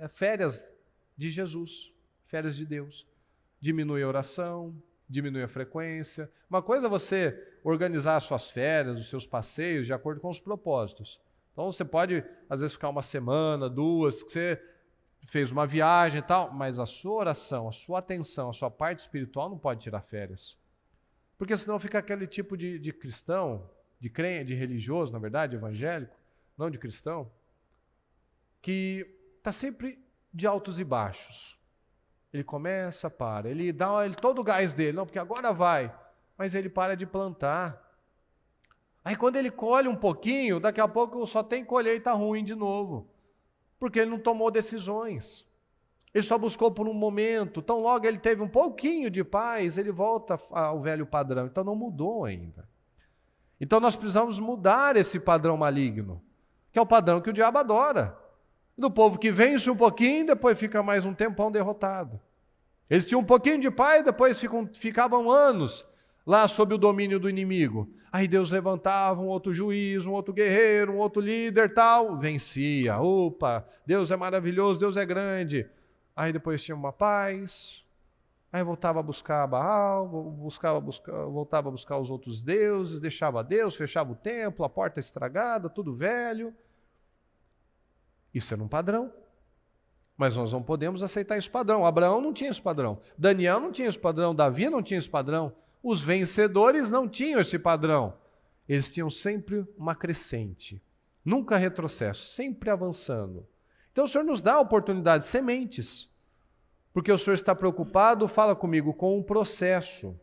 férias de Jesus, férias de Deus. Diminui a oração, diminui a frequência. Uma coisa é você organizar as suas férias, os seus passeios de acordo com os propósitos. Então você pode, às vezes, ficar uma semana, 2, que você fez uma viagem e tal, mas a sua oração, a sua atenção, a sua parte espiritual não pode tirar férias. Porque senão fica aquele tipo de cristão, de crente, de religioso, na verdade, evangélico, não de cristão, que está sempre de altos e baixos. Ele começa, para, ele dá todo o gás dele, não, porque agora vai, mas ele para de plantar. Aí quando ele colhe um pouquinho, daqui a pouco só tem colheita ruim de novo, porque ele não tomou decisões. Ele só buscou por um momento, tão logo ele teve um pouquinho de paz, ele volta ao velho padrão, então não mudou ainda. Então nós precisamos mudar esse padrão maligno, que é o padrão que o diabo adora. Do povo que vence um pouquinho, depois fica mais um tempão derrotado. Eles tinham um pouquinho de paz, depois ficavam anos lá sob o domínio do inimigo. Aí Deus levantava um outro juiz, um outro guerreiro, um outro líder, tal, vencia. Opa, Deus é maravilhoso, Deus é grande. Aí depois tinha uma paz, aí voltava a buscar Baal, voltava a buscar os outros deuses, deixava Deus, fechava o templo, a porta estragada, tudo velho. Isso era um padrão. Mas nós não podemos aceitar esse padrão. Abraão não tinha esse padrão. Daniel não tinha esse padrão. Davi não tinha esse padrão. Os vencedores não tinham esse padrão. Eles tinham sempre uma crescente. Nunca retrocesso, sempre avançando. Então o Senhor nos dá a oportunidade, sementes. Porque o Senhor está preocupado, fala comigo, com o processo.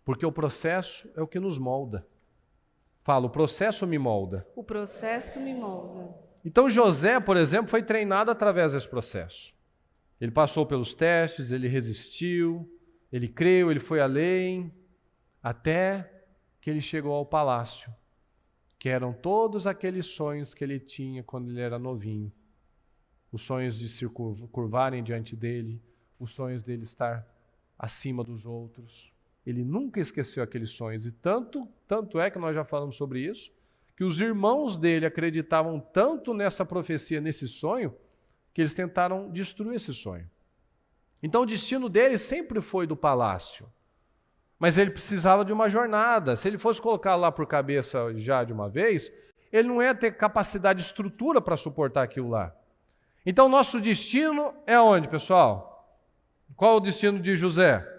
Porque o processo é o que nos molda. Fala, o processo me molda. O processo me molda. Então José, por exemplo, foi treinado através desse processo. Ele passou pelos testes, ele resistiu, ele creu, ele foi além, até que ele chegou ao palácio, que eram todos aqueles sonhos que ele tinha quando ele era novinho. Os sonhos de se curvarem diante dele, os sonhos dele estar acima dos outros. Ele nunca esqueceu aqueles sonhos, e tanto é que nós já falamos sobre isso, que os irmãos dele acreditavam tanto nessa profecia, nesse sonho, que eles tentaram destruir esse sonho. Então o destino dele sempre foi do palácio, mas ele precisava de uma jornada. Se ele fosse colocar lá por cabeça já de uma vez, ele não ia ter capacidade, estrutura para suportar aquilo lá. Então nosso destino é onde, pessoal? Qual é o destino de José?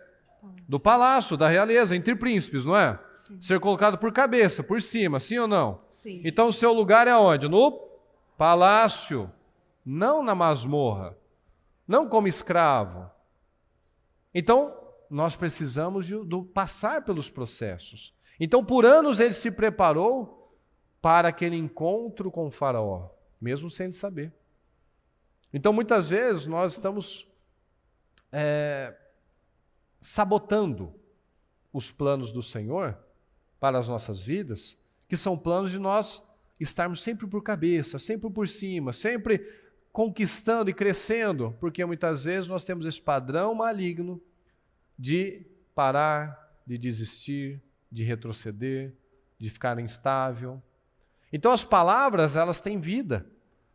Do palácio, da realeza, entre príncipes, não é? Sim. Ser colocado por cabeça, por cima, sim ou não? Sim. Então o seu lugar é onde? No palácio, não na masmorra, não como escravo. Então nós precisamos de passar pelos processos. Então por anos ele se preparou para aquele encontro com o faraó, mesmo sem ele saber. Então muitas vezes nós estamos sabotando os planos do Senhor para as nossas vidas, que são planos de nós estarmos sempre por cabeça, sempre por cima, sempre conquistando e crescendo, porque muitas vezes nós temos esse padrão maligno de parar, de desistir, de retroceder, de ficar instável. Então as palavras, elas têm vida,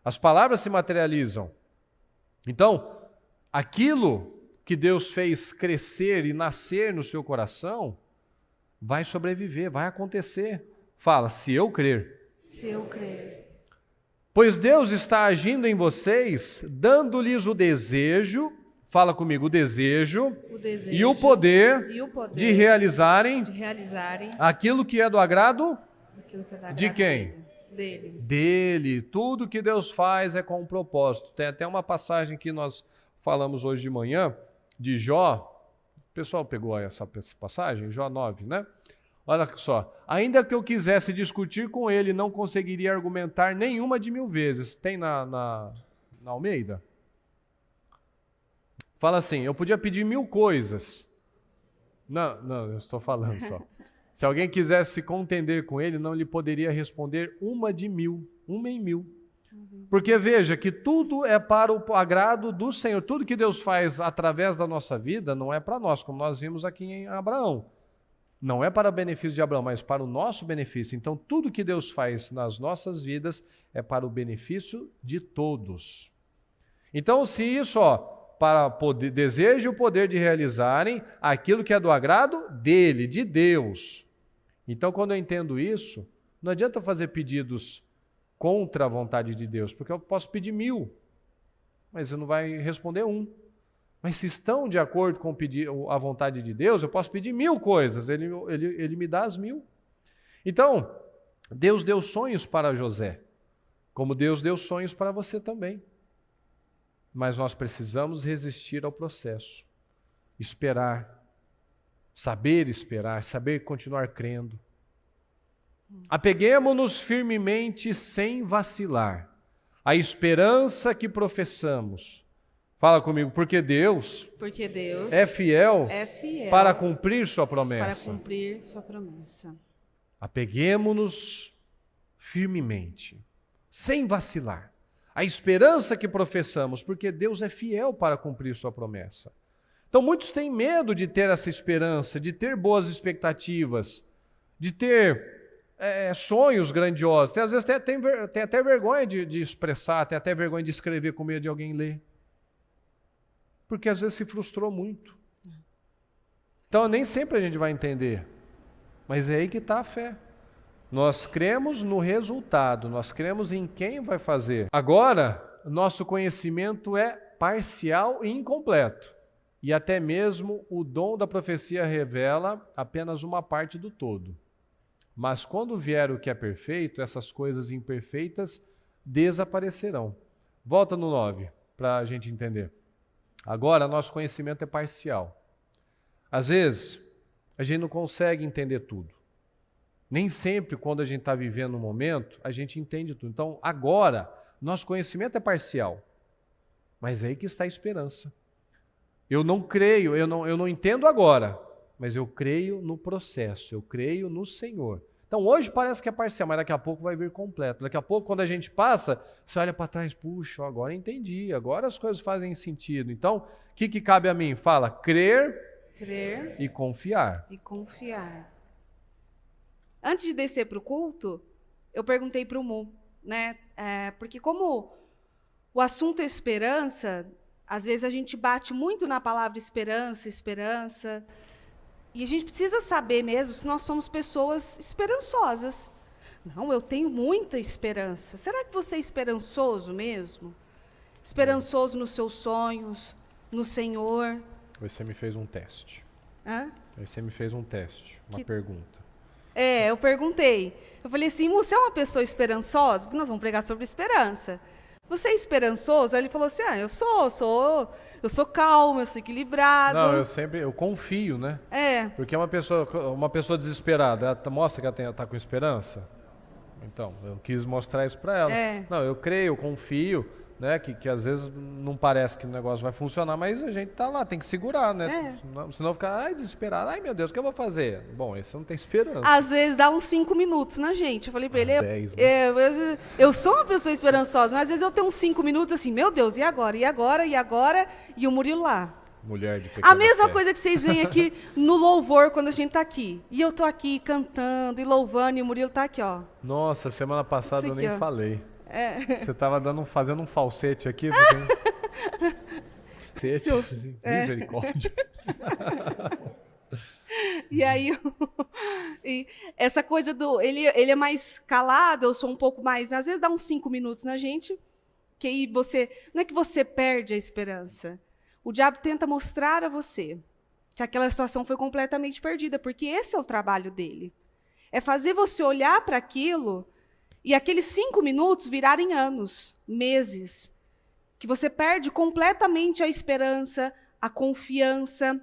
as palavras se materializam. Então, aquilo que Deus fez crescer e nascer no seu coração, vai sobreviver, vai acontecer. Fala, se eu crer. Se eu crer. Pois Deus está agindo em vocês, dando-lhes o desejo, fala comigo, o desejo e o poder de realizarem aquilo que é do agrado de quem? Dele. Tudo que Deus faz é com um propósito. Tem até uma passagem que nós falamos hoje de manhã, de Jó. O pessoal pegou essa passagem? Jó 9, né? Olha só. Ainda que eu quisesse discutir com ele, não conseguiria argumentar nenhuma de 1000 vezes. Tem na Almeida? Fala assim, eu podia pedir 1000 coisas. Não, eu estou falando só. Se alguém quisesse contender com ele, não lhe poderia responder uma de 1000, uma em 1000. Porque veja que tudo é para o agrado do Senhor. Tudo que Deus faz através da nossa vida não é para nós, como nós vimos aqui em Abraão. Não é para o benefício de Abraão, mas para o nosso benefício. Então tudo que Deus faz nas nossas vidas é para o benefício de todos. Então se isso, para poder, desejo e o poder de realizarem aquilo que é do agrado dele, de Deus. Então quando eu entendo isso, Não adianta fazer pedidos contra a vontade de Deus, porque eu posso pedir 1000, mas ele não vai responder 1. Mas se estão de acordo com a vontade de Deus, eu posso pedir 1000 coisas, ele me dá as 1000. Então, Deus deu sonhos para José, como Deus deu sonhos para você também. Mas nós precisamos resistir ao processo, esperar, saber continuar crendo. Apeguemo-nos firmemente sem vacilar à esperança que professamos. Fala comigo, porque Deus é fiel para cumprir sua promessa. Apeguemo-nos firmemente, sem vacilar, à esperança que professamos, porque Deus é fiel para cumprir sua promessa. Então muitos têm medo de ter essa esperança, de ter boas expectativas, de ter sonhos grandiosos. Às vezes tem até vergonha de expressar, tem até vergonha de escrever com medo de alguém ler. Porque às vezes se frustrou muito. Então nem sempre a gente vai entender. Mas é aí que está a fé. Nós cremos no resultado, nós cremos em quem vai fazer. Agora, nosso conhecimento é parcial e incompleto. E até mesmo o dom da profecia revela apenas uma parte do todo. Mas quando vier o que é perfeito, essas coisas imperfeitas desaparecerão. Volta no 9, para a gente entender. Agora, nosso conhecimento é parcial. Às vezes, a gente não consegue entender tudo. Nem sempre, quando a gente está vivendo um momento, a gente entende tudo. Então, agora, nosso conhecimento é parcial. Mas é aí que está a esperança. Eu não creio, eu não entendo agora, mas eu creio no processo, eu creio no Senhor. Então, hoje parece que é parcial, mas daqui a pouco vai vir completo. Daqui a pouco, quando a gente passa, você olha para trás, puxa, agora entendi, agora as coisas fazem sentido. Então, o que cabe a mim? Fala, crer e confiar. Antes de descer para o culto, eu perguntei para o Mu, né? Porque como o assunto é esperança, às vezes a gente bate muito na palavra esperança, e a gente precisa saber mesmo se nós somos pessoas esperançosas. Não, eu tenho muita esperança. Será que você é esperançoso mesmo? Esperançoso nos seus sonhos, no Senhor? Você me fez um teste. Hã? Você me fez um teste, uma pergunta. Eu perguntei. Eu falei assim, você é uma pessoa esperançosa? Porque nós vamos pregar sobre esperança. Você é esperançoso? Aí ele falou assim, eu sou calmo, eu sou equilibrado. Não, eu confio, né? Porque uma pessoa desesperada, ela mostra que ela está com esperança? Então, eu quis mostrar isso para ela. Não, eu creio, eu confio, né? Que às vezes não parece que o negócio vai funcionar, mas a gente tá lá, tem que segurar, né? Senão ficar desesperado. Ai, meu Deus, o que eu vou fazer? Bom, esse não tem esperança. Às vezes dá uns 5 minutos na gente. Eu falei para ele, 10, né? eu sou uma pessoa esperançosa, mas às vezes eu tenho uns 5 minutos assim, meu Deus, e agora? E o Murilo lá. Mulher de pequena A mesma fé. coisa que vocês veem aqui no louvor, quando a gente tá aqui. E eu tô aqui cantando e louvando, e o Murilo tá aqui, ó. Nossa, semana passada aqui, eu nem ó. falei. Você estava fazendo um falsete aqui. Misericórdia. E aí, essa coisa ele é mais calado, eu sou um pouco mais, às vezes dá uns 5 minutos na gente, que aí não é que você perde a esperança. O diabo tenta mostrar a você que aquela situação foi completamente perdida, porque esse é o trabalho dele. É fazer você olhar para aquilo e aqueles 5 minutos virarem anos, meses, que você perde completamente a esperança, a confiança.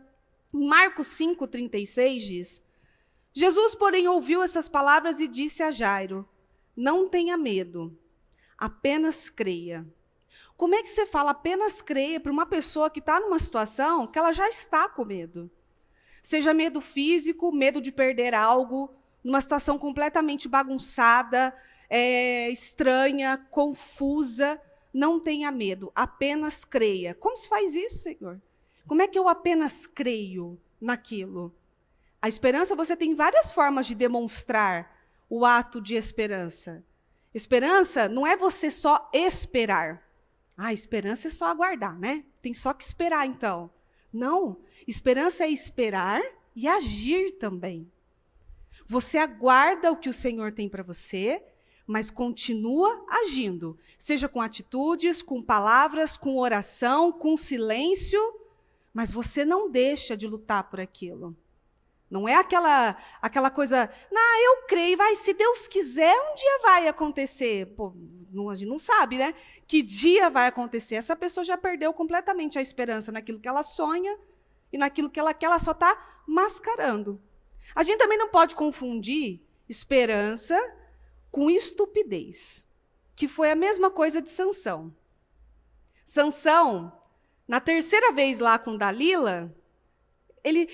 Em Marcos 5,36 diz, Jesus, porém, ouviu essas palavras e disse a Jairo, não tenha medo, apenas creia. Como é que você fala apenas creia para uma pessoa que está numa situação que ela já está com medo? Seja medo físico, medo de perder algo, numa situação completamente bagunçada, estranha, confusa, não tenha medo, apenas creia. Como se faz isso, Senhor? Como é que eu apenas creio naquilo? A esperança, você tem várias formas de demonstrar o ato de esperança. Esperança não é você só esperar. Esperança é só aguardar, né? Tem só que esperar, então. Não, esperança é esperar e agir também. Você aguarda o que o Senhor tem para você, mas continua agindo. Seja com atitudes, com palavras, com oração, com silêncio, mas você não deixa de lutar por aquilo. Não é aquela coisa, eu creio, se Deus quiser, um dia vai acontecer. Pô, a gente não sabe, né? Que dia vai acontecer. Essa pessoa já perdeu completamente a esperança naquilo que ela sonha e naquilo que ela quer, ela só está mascarando. A gente também não pode confundir esperança com estupidez, que foi a mesma coisa de Sansão. Sansão, na terceira vez lá com Dalila,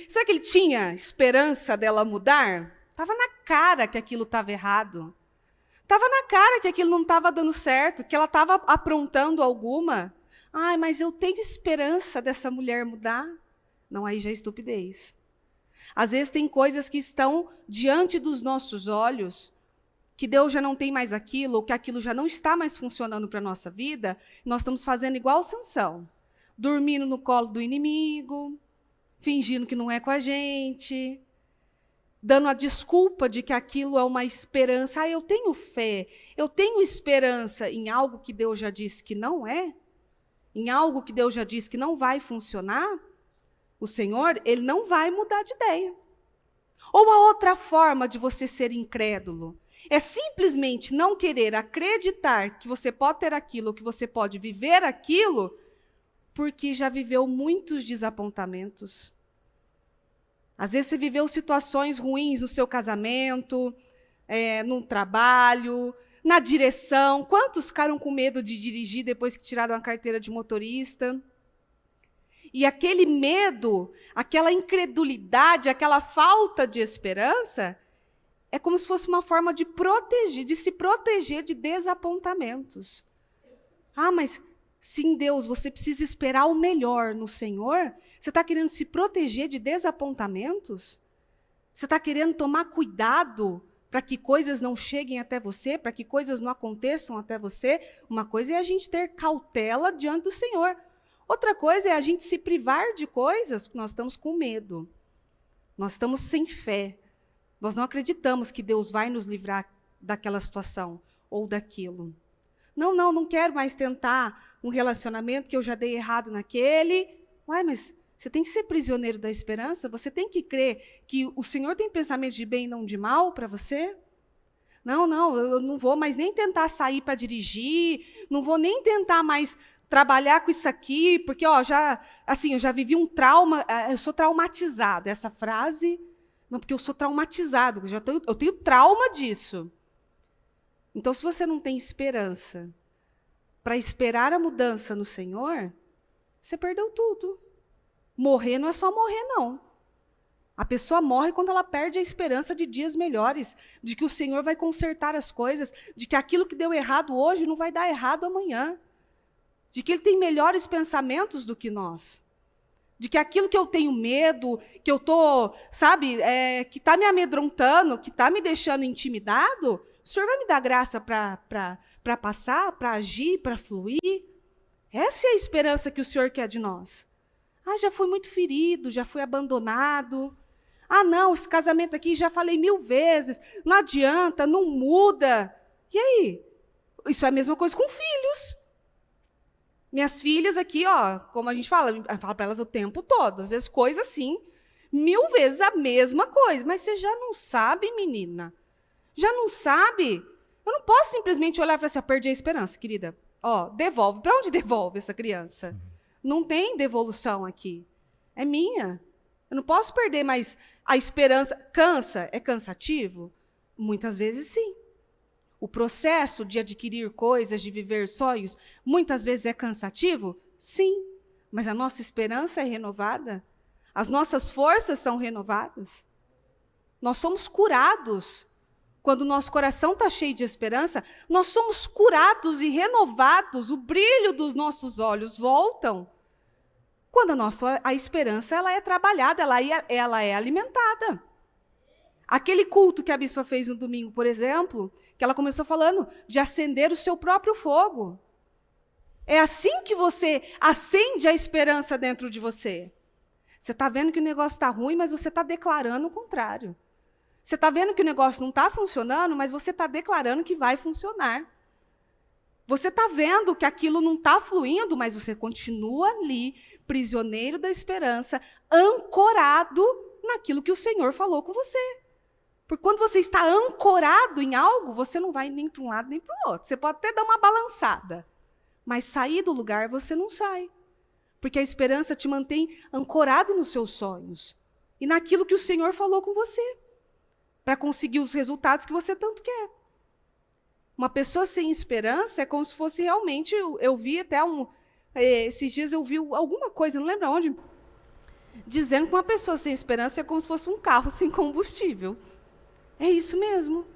será que ele tinha esperança dela mudar? Estava na cara que aquilo estava errado. Estava na cara que aquilo não estava dando certo, que ela estava aprontando alguma. Mas eu tenho esperança dessa mulher mudar. Não, aí já é estupidez. Às vezes tem coisas que estão diante dos nossos olhos, que Deus já não tem mais aquilo, ou que aquilo já não está mais funcionando para a nossa vida, nós estamos fazendo igual Sansão, dormindo no colo do inimigo, fingindo que não é com a gente, dando a desculpa de que aquilo é uma esperança. Eu tenho fé, eu tenho esperança em algo que Deus já disse que não é, em algo que Deus já disse que não vai funcionar. O Senhor, Ele não vai mudar de ideia. Ou a outra forma de você ser incrédulo é simplesmente não querer acreditar que você pode ter aquilo, que você pode viver aquilo, porque já viveu muitos desapontamentos. Às vezes você viveu situações ruins no seu casamento, no trabalho, na direção. Quantos ficaram com medo de dirigir depois que tiraram a carteira de motorista? E aquele medo, aquela incredulidade, aquela falta de esperança, é como se fosse uma forma de se proteger de desapontamentos. Mas sim, Deus, você precisa esperar o melhor no Senhor? Você está querendo se proteger de desapontamentos? Você está querendo tomar cuidado para que coisas não cheguem até você, para que coisas não aconteçam até você? Uma coisa é a gente ter cautela diante do Senhor. Outra coisa é a gente se privar de coisas porque nós estamos com medo. Nós estamos sem fé. Nós não acreditamos que Deus vai nos livrar daquela situação ou daquilo. Não quero mais tentar um relacionamento que eu já dei errado naquele. Mas você tem que ser prisioneiro da esperança, você tem que crer que o Senhor tem pensamentos de bem e não de mal para você. Não, eu não vou mais nem tentar sair para dirigir, não vou nem tentar mais trabalhar com isso aqui, porque eu já vivi um trauma, eu sou traumatizado. Essa frase, não, porque eu sou traumatizado, eu tenho trauma disso. Então, se você não tem esperança para esperar a mudança no Senhor, você perdeu tudo. Morrer não é só morrer, não. A pessoa morre quando ela perde a esperança de dias melhores, de que o Senhor vai consertar as coisas, de que aquilo que deu errado hoje não vai dar errado amanhã, de que Ele tem melhores pensamentos do que nós, de que aquilo que eu tenho medo, que eu estou, que está me amedrontando, que está me deixando intimidado, o Senhor vai me dar graça para passar, para agir, para fluir. Essa é a esperança que o Senhor quer de nós. Já fui muito ferido, já fui abandonado. Não, esse casamento aqui já falei 1000 vezes, não adianta, não muda. E aí? Isso é a mesma coisa com filhos. Minhas filhas aqui, como a gente fala, eu falo para elas o tempo todo, às vezes coisa assim, 1000 vezes a mesma coisa. Mas você já não sabe, menina? Já não sabe? Eu não posso simplesmente olhar e falar assim, perdi a esperança, querida. Devolve. Para onde devolve essa criança? Não tem devolução aqui. É minha. Eu não posso perder mais a esperança. Cansa? É cansativo? Muitas vezes, sim. O processo de adquirir coisas, de viver sonhos, muitas vezes é cansativo? Sim. Mas a nossa esperança é renovada. As nossas forças são renovadas. Nós somos curados. Quando o nosso coração está cheio de esperança, nós somos curados e renovados, o brilho dos nossos olhos voltam. Quando a esperança ela é trabalhada, ela é alimentada. Aquele culto que a bispa fez no domingo, por exemplo, que ela começou falando de acender o seu próprio fogo. É assim que você acende a esperança dentro de você. Você está vendo que o negócio está ruim, mas você está declarando o contrário. Você está vendo que o negócio não está funcionando, mas você está declarando que vai funcionar. Você está vendo que aquilo não está fluindo, mas você continua ali, prisioneiro da esperança, ancorado naquilo que o Senhor falou com você. Porque quando você está ancorado em algo, você não vai nem para um lado nem para o outro. Você pode até dar uma balançada, mas sair do lugar você não sai. Porque a esperança te mantém ancorado nos seus sonhos e naquilo que o Senhor falou com você, para conseguir os resultados que você tanto quer. Uma pessoa sem esperança é como se fosse realmente, eu vi até esses dias eu vi alguma coisa, não lembro onde, dizendo que uma pessoa sem esperança é como se fosse um carro sem combustível. É isso mesmo.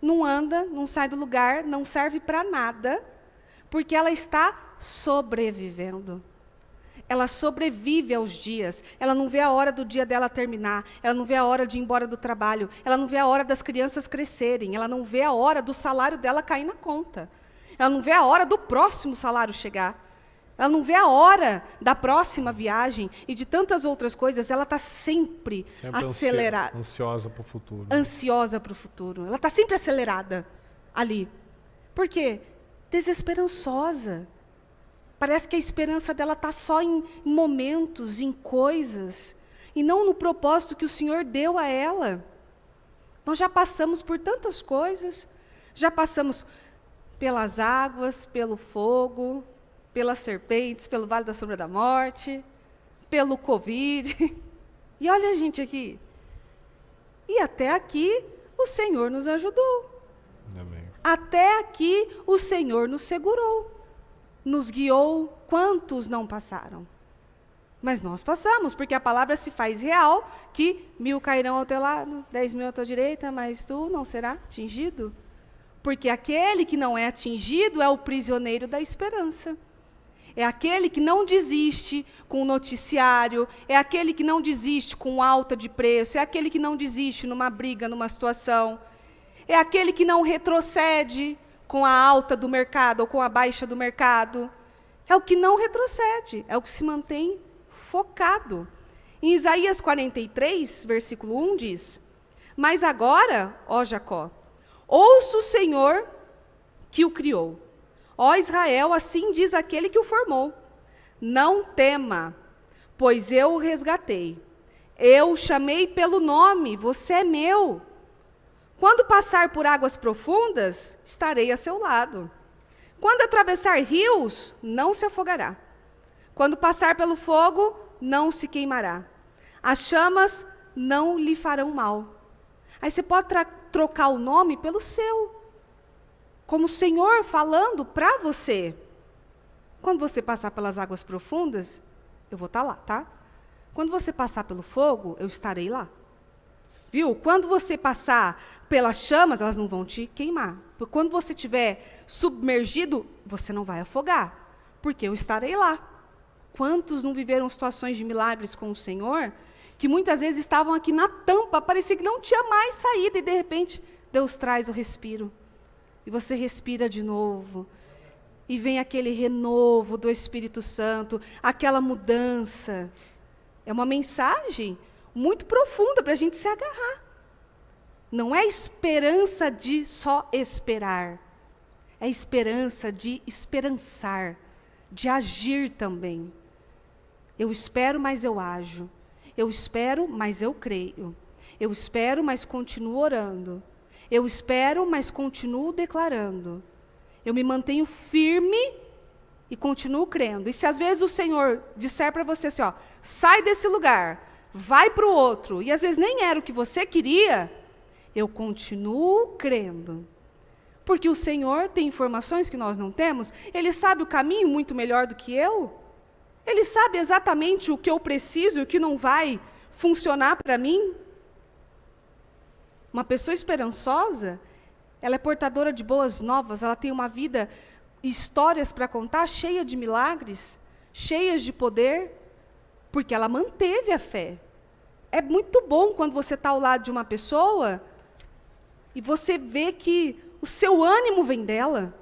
Não anda, não sai do lugar, não serve para nada, porque ela está sobrevivendo. Ela sobrevive aos dias, ela não vê a hora do dia dela terminar, ela não vê a hora de ir embora do trabalho, ela não vê a hora das crianças crescerem, ela não vê a hora do salário dela cair na conta, ela não vê a hora do próximo salário chegar, ela não vê a hora da próxima viagem e de tantas outras coisas, ela está sempre acelerada. Ansiosa para o futuro. Ansiosa para o futuro, ela está sempre acelerada ali. Por quê? Desesperançosa. Parece que a esperança dela está só em momentos, em coisas, e não no propósito que o Senhor deu a ela. Nós já passamos por tantas coisas, já passamos pelas águas, pelo fogo, pelas serpentes, pelo vale da sombra da morte, pelo Covid. E olha a gente aqui. E até aqui o Senhor nos ajudou. Amém. Até aqui o Senhor nos segurou. Nos guiou, quantos não passaram? Mas nós passamos, porque a palavra se faz real, que 1000 cairão ao teu lado, 10.000 à tua direita, mas tu não será atingido. Porque aquele que não é atingido é o prisioneiro da esperança. É aquele que não desiste com o noticiário, é aquele que não desiste com alta de preço, é aquele que não desiste numa briga, numa situação, é aquele que não retrocede com a alta do mercado ou com a baixa do mercado. É o que não retrocede, é o que se mantém focado. Em Isaías 43, versículo 1 diz: Mas agora, ó Jacó, ouça o Senhor que o criou. Ó Israel, assim diz aquele que o formou. Não tema, pois eu o resgatei. Eu o chamei pelo nome, você é meu. Quando passar por águas profundas, estarei a seu lado. Quando atravessar rios, não se afogará. Quando passar pelo fogo, não se queimará. As chamas não lhe farão mal. Aí você pode trocar o nome pelo seu. Como o Senhor falando para você. Quando você passar pelas águas profundas, eu vou estar lá, tá? Quando você passar pelo fogo, eu estarei lá. Viu? Quando você passar pelas chamas, elas não vão te queimar. Porque quando você estiver submergido, você não vai afogar. Porque eu estarei lá. Quantos não viveram situações de milagres com o Senhor, que muitas vezes estavam aqui na tampa, parecia que não tinha mais saída, e de repente, Deus traz o respiro. E você respira de novo. E vem aquele renovo do Espírito Santo, aquela mudança. É uma mensagem muito profunda para a gente se agarrar. Não é esperança de só esperar. É esperança de esperançar, de agir também. Eu espero, mas eu ajo. Eu espero, mas eu creio. Eu espero, mas continuo orando. Eu espero, mas continuo declarando. Eu me mantenho firme e continuo crendo. E se às vezes o Senhor disser para você assim, ó, sai desse lugar, vai para o outro, e às vezes nem era o que você queria, eu continuo crendo. Porque o Senhor tem informações que nós não temos, Ele sabe o caminho muito melhor do que eu, Ele sabe exatamente o que eu preciso e o que não vai funcionar para mim. Uma pessoa esperançosa, ela é portadora de boas novas, ela tem uma vida, histórias para contar, cheia de milagres, cheias de poder, porque ela manteve a fé. É muito bom quando você está ao lado de uma pessoa e você vê que o seu ânimo vem dela.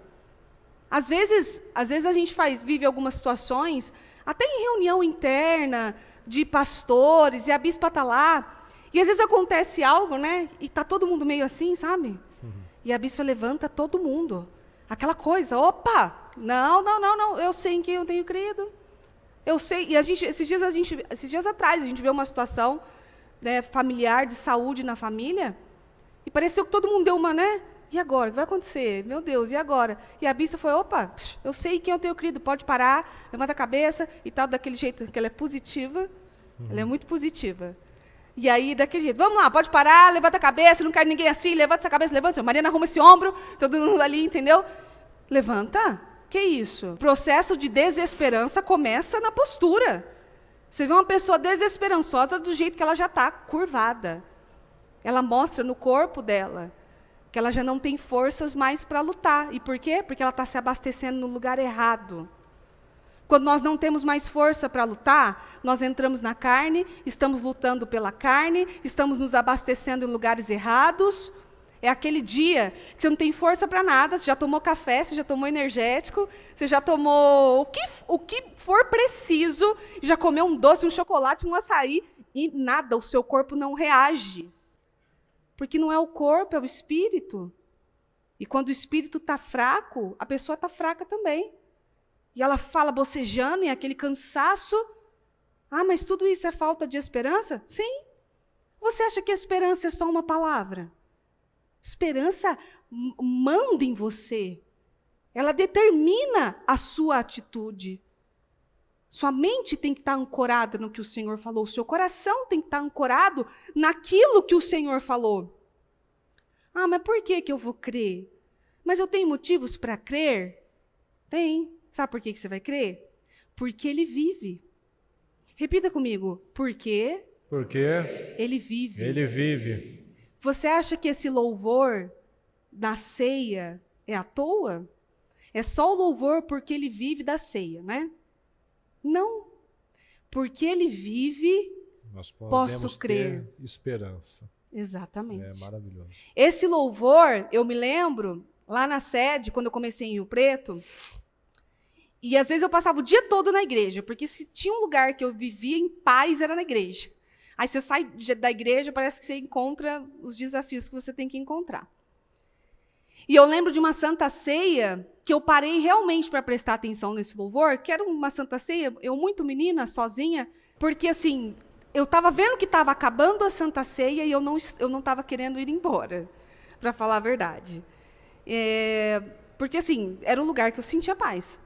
Às vezes a gente vive algumas situações, até em reunião interna de pastores, e a bispa está lá, E às vezes acontece algo, né? E tá todo mundo meio assim, sabe? E a bispa levanta todo mundo. Aquela coisa, opa! Não, eu sei em quem eu tenho crido. Eu sei. E esses dias atrás, a gente viu uma situação, né, familiar, de saúde na família, e pareceu que todo mundo deu uma, né? E agora? O que vai acontecer? Meu Deus, e agora? E a bispa foi, opa, eu sei em quem eu tenho crido, pode parar, levanta a cabeça e tal, daquele jeito, que ela é positiva, ela é muito positiva. E aí, daquele jeito, vamos lá, pode parar, levanta a cabeça, não quero ninguém assim, levanta essa cabeça, levanta, Mariana arruma esse ombro, todo mundo ali, entendeu? Levanta, que isso? O processo de desesperança começa na postura. Você vê uma pessoa desesperançosa do jeito que ela já está, curvada. Ela mostra no corpo dela que ela já não tem forças mais para lutar. E por quê? Porque ela está se abastecendo no lugar errado. Quando nós não temos mais força para lutar, nós entramos na carne, estamos lutando pela carne, estamos nos abastecendo em lugares errados. É aquele dia que você não tem força para nada, você já tomou café, você já tomou energético, você já tomou o que for preciso, já comeu um doce, um chocolate, um açaí, e nada, o seu corpo não reage. Porque não é o corpo, é o espírito. E quando o espírito está fraco, a pessoa está fraca também. E ela fala bocejando, e aquele cansaço. Ah, mas tudo isso é falta de esperança? Sim. Você acha que a esperança é só uma palavra? Esperança manda em você. Ela determina a sua atitude. Sua mente tem que estar ancorada no que o Senhor falou. O seu coração tem que estar ancorado naquilo que o Senhor falou. Ah, mas por que eu vou crer? Mas eu tenho motivos para crer? Tem. Sabe por que você vai crer? Porque Ele vive. Repita comigo. Porque Ele vive. Ele vive. Você acha que esse louvor da ceia é à toa? É só o louvor porque Ele vive da ceia, né? Não. Porque Ele vive, Nós posso crer. Ter esperança. Exatamente. É maravilhoso. Esse louvor, eu me lembro, lá na sede, quando eu comecei em Rio Preto, e às vezes eu passava o dia todo na igreja, porque se tinha um lugar que eu vivia em paz, era na igreja. Aí você sai da igreja, parece que você encontra os desafios que você tem que encontrar. E eu lembro de uma santa ceia que eu parei realmente para prestar atenção nesse louvor, que era uma santa ceia, eu muito menina, sozinha, porque assim, eu estava vendo que estava acabando a santa ceia e eu não estava querendo ir embora, para falar a verdade. Porque assim, era um lugar que eu sentia paz.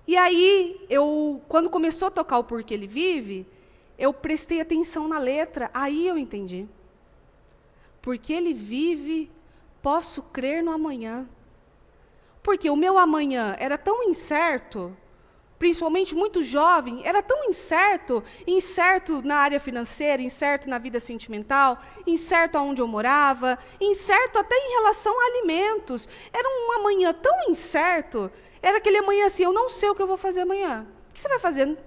E aí, quando começou a tocar o Porque Ele Vive, eu prestei atenção na letra, aí eu entendi. Porque Ele vive, posso crer no amanhã. Porque o meu amanhã era tão incerto, principalmente muito jovem, era tão incerto na área financeira, incerto na vida sentimental, incerto aonde eu morava, incerto até em relação a alimentos. Era um amanhã tão incerto, era aquele amanhã assim, eu não sei o que eu vou fazer amanhã. O que você vai fazer?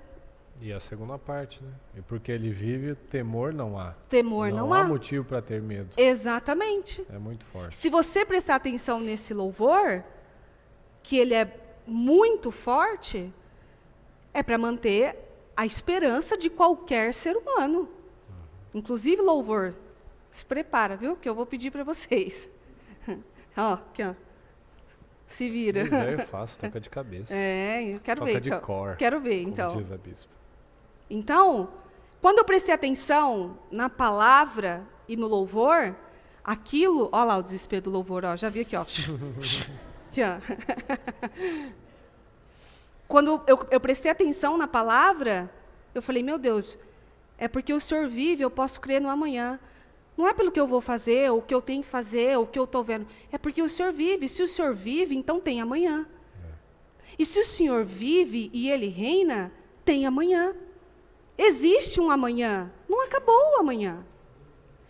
E a segunda parte, né? E porque Ele vive, temor não há. Temor não há. Não há motivo para ter medo. Exatamente. É muito forte. Se você prestar atenção nesse louvor, que ele é muito forte, é para manter a esperança de qualquer ser humano. Inclusive, louvor, se prepara, viu? Que eu vou pedir para vocês. Ó, aqui, ó. Se vira. Eu faço, toca de cabeça. Eu quero ver. Toca de cor. Quero ver, então. Como diz a bispa. Então, quando eu prestei atenção na palavra e no louvor, aquilo... Olha lá o desespero do louvor, ó, já vi aqui, ó. Aqui, ó. Quando eu prestei atenção na palavra, eu falei, meu Deus, é porque o Senhor vive, eu posso crer no amanhã. Não é pelo que eu vou fazer, ou o que eu tenho que fazer, ou o que eu estou vendo. É porque o Senhor vive. Se o Senhor vive, então tem amanhã. E se o Senhor vive e Ele reina, tem amanhã. Existe um amanhã. Não acabou o amanhã.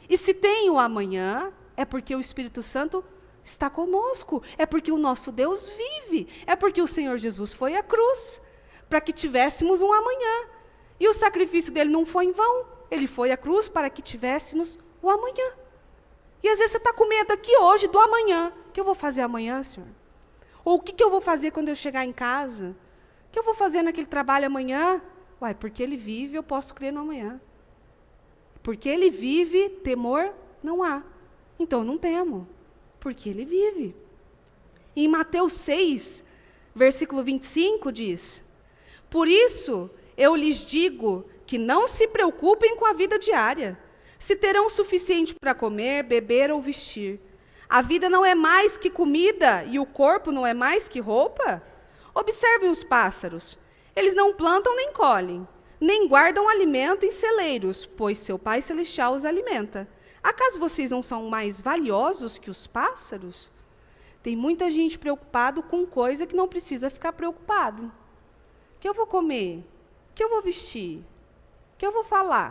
E se tem o amanhã, é porque o Espírito Santo está conosco. É porque o nosso Deus vive. É porque o Senhor Jesus foi à cruz para que tivéssemos um amanhã. E o sacrifício dele não foi em vão. Ele foi à cruz para que tivéssemos o amanhã. E às vezes você está com medo aqui hoje do amanhã. O que eu vou fazer amanhã, Senhor? Ou o que eu vou fazer quando eu chegar em casa? O que eu vou fazer naquele trabalho amanhã? Uai, porque Ele vive, eu posso crer no amanhã. Porque ele vive, temor não há. Então eu não temo, porque ele vive. Em Mateus 6, versículo 25 diz: por isso eu lhes digo que não se preocupem com a vida diária, se terão o suficiente para comer, beber ou vestir. A vida não é mais que comida e o corpo não é mais que roupa? Observem os pássaros. Eles não plantam nem colhem, nem guardam alimento em celeiros, pois seu Pai Celestial os alimenta. Acaso vocês não são mais valiosos que os pássaros? Tem muita gente preocupado com coisa que não precisa ficar preocupado. O que eu vou comer? O que eu vou vestir? O que eu vou falar?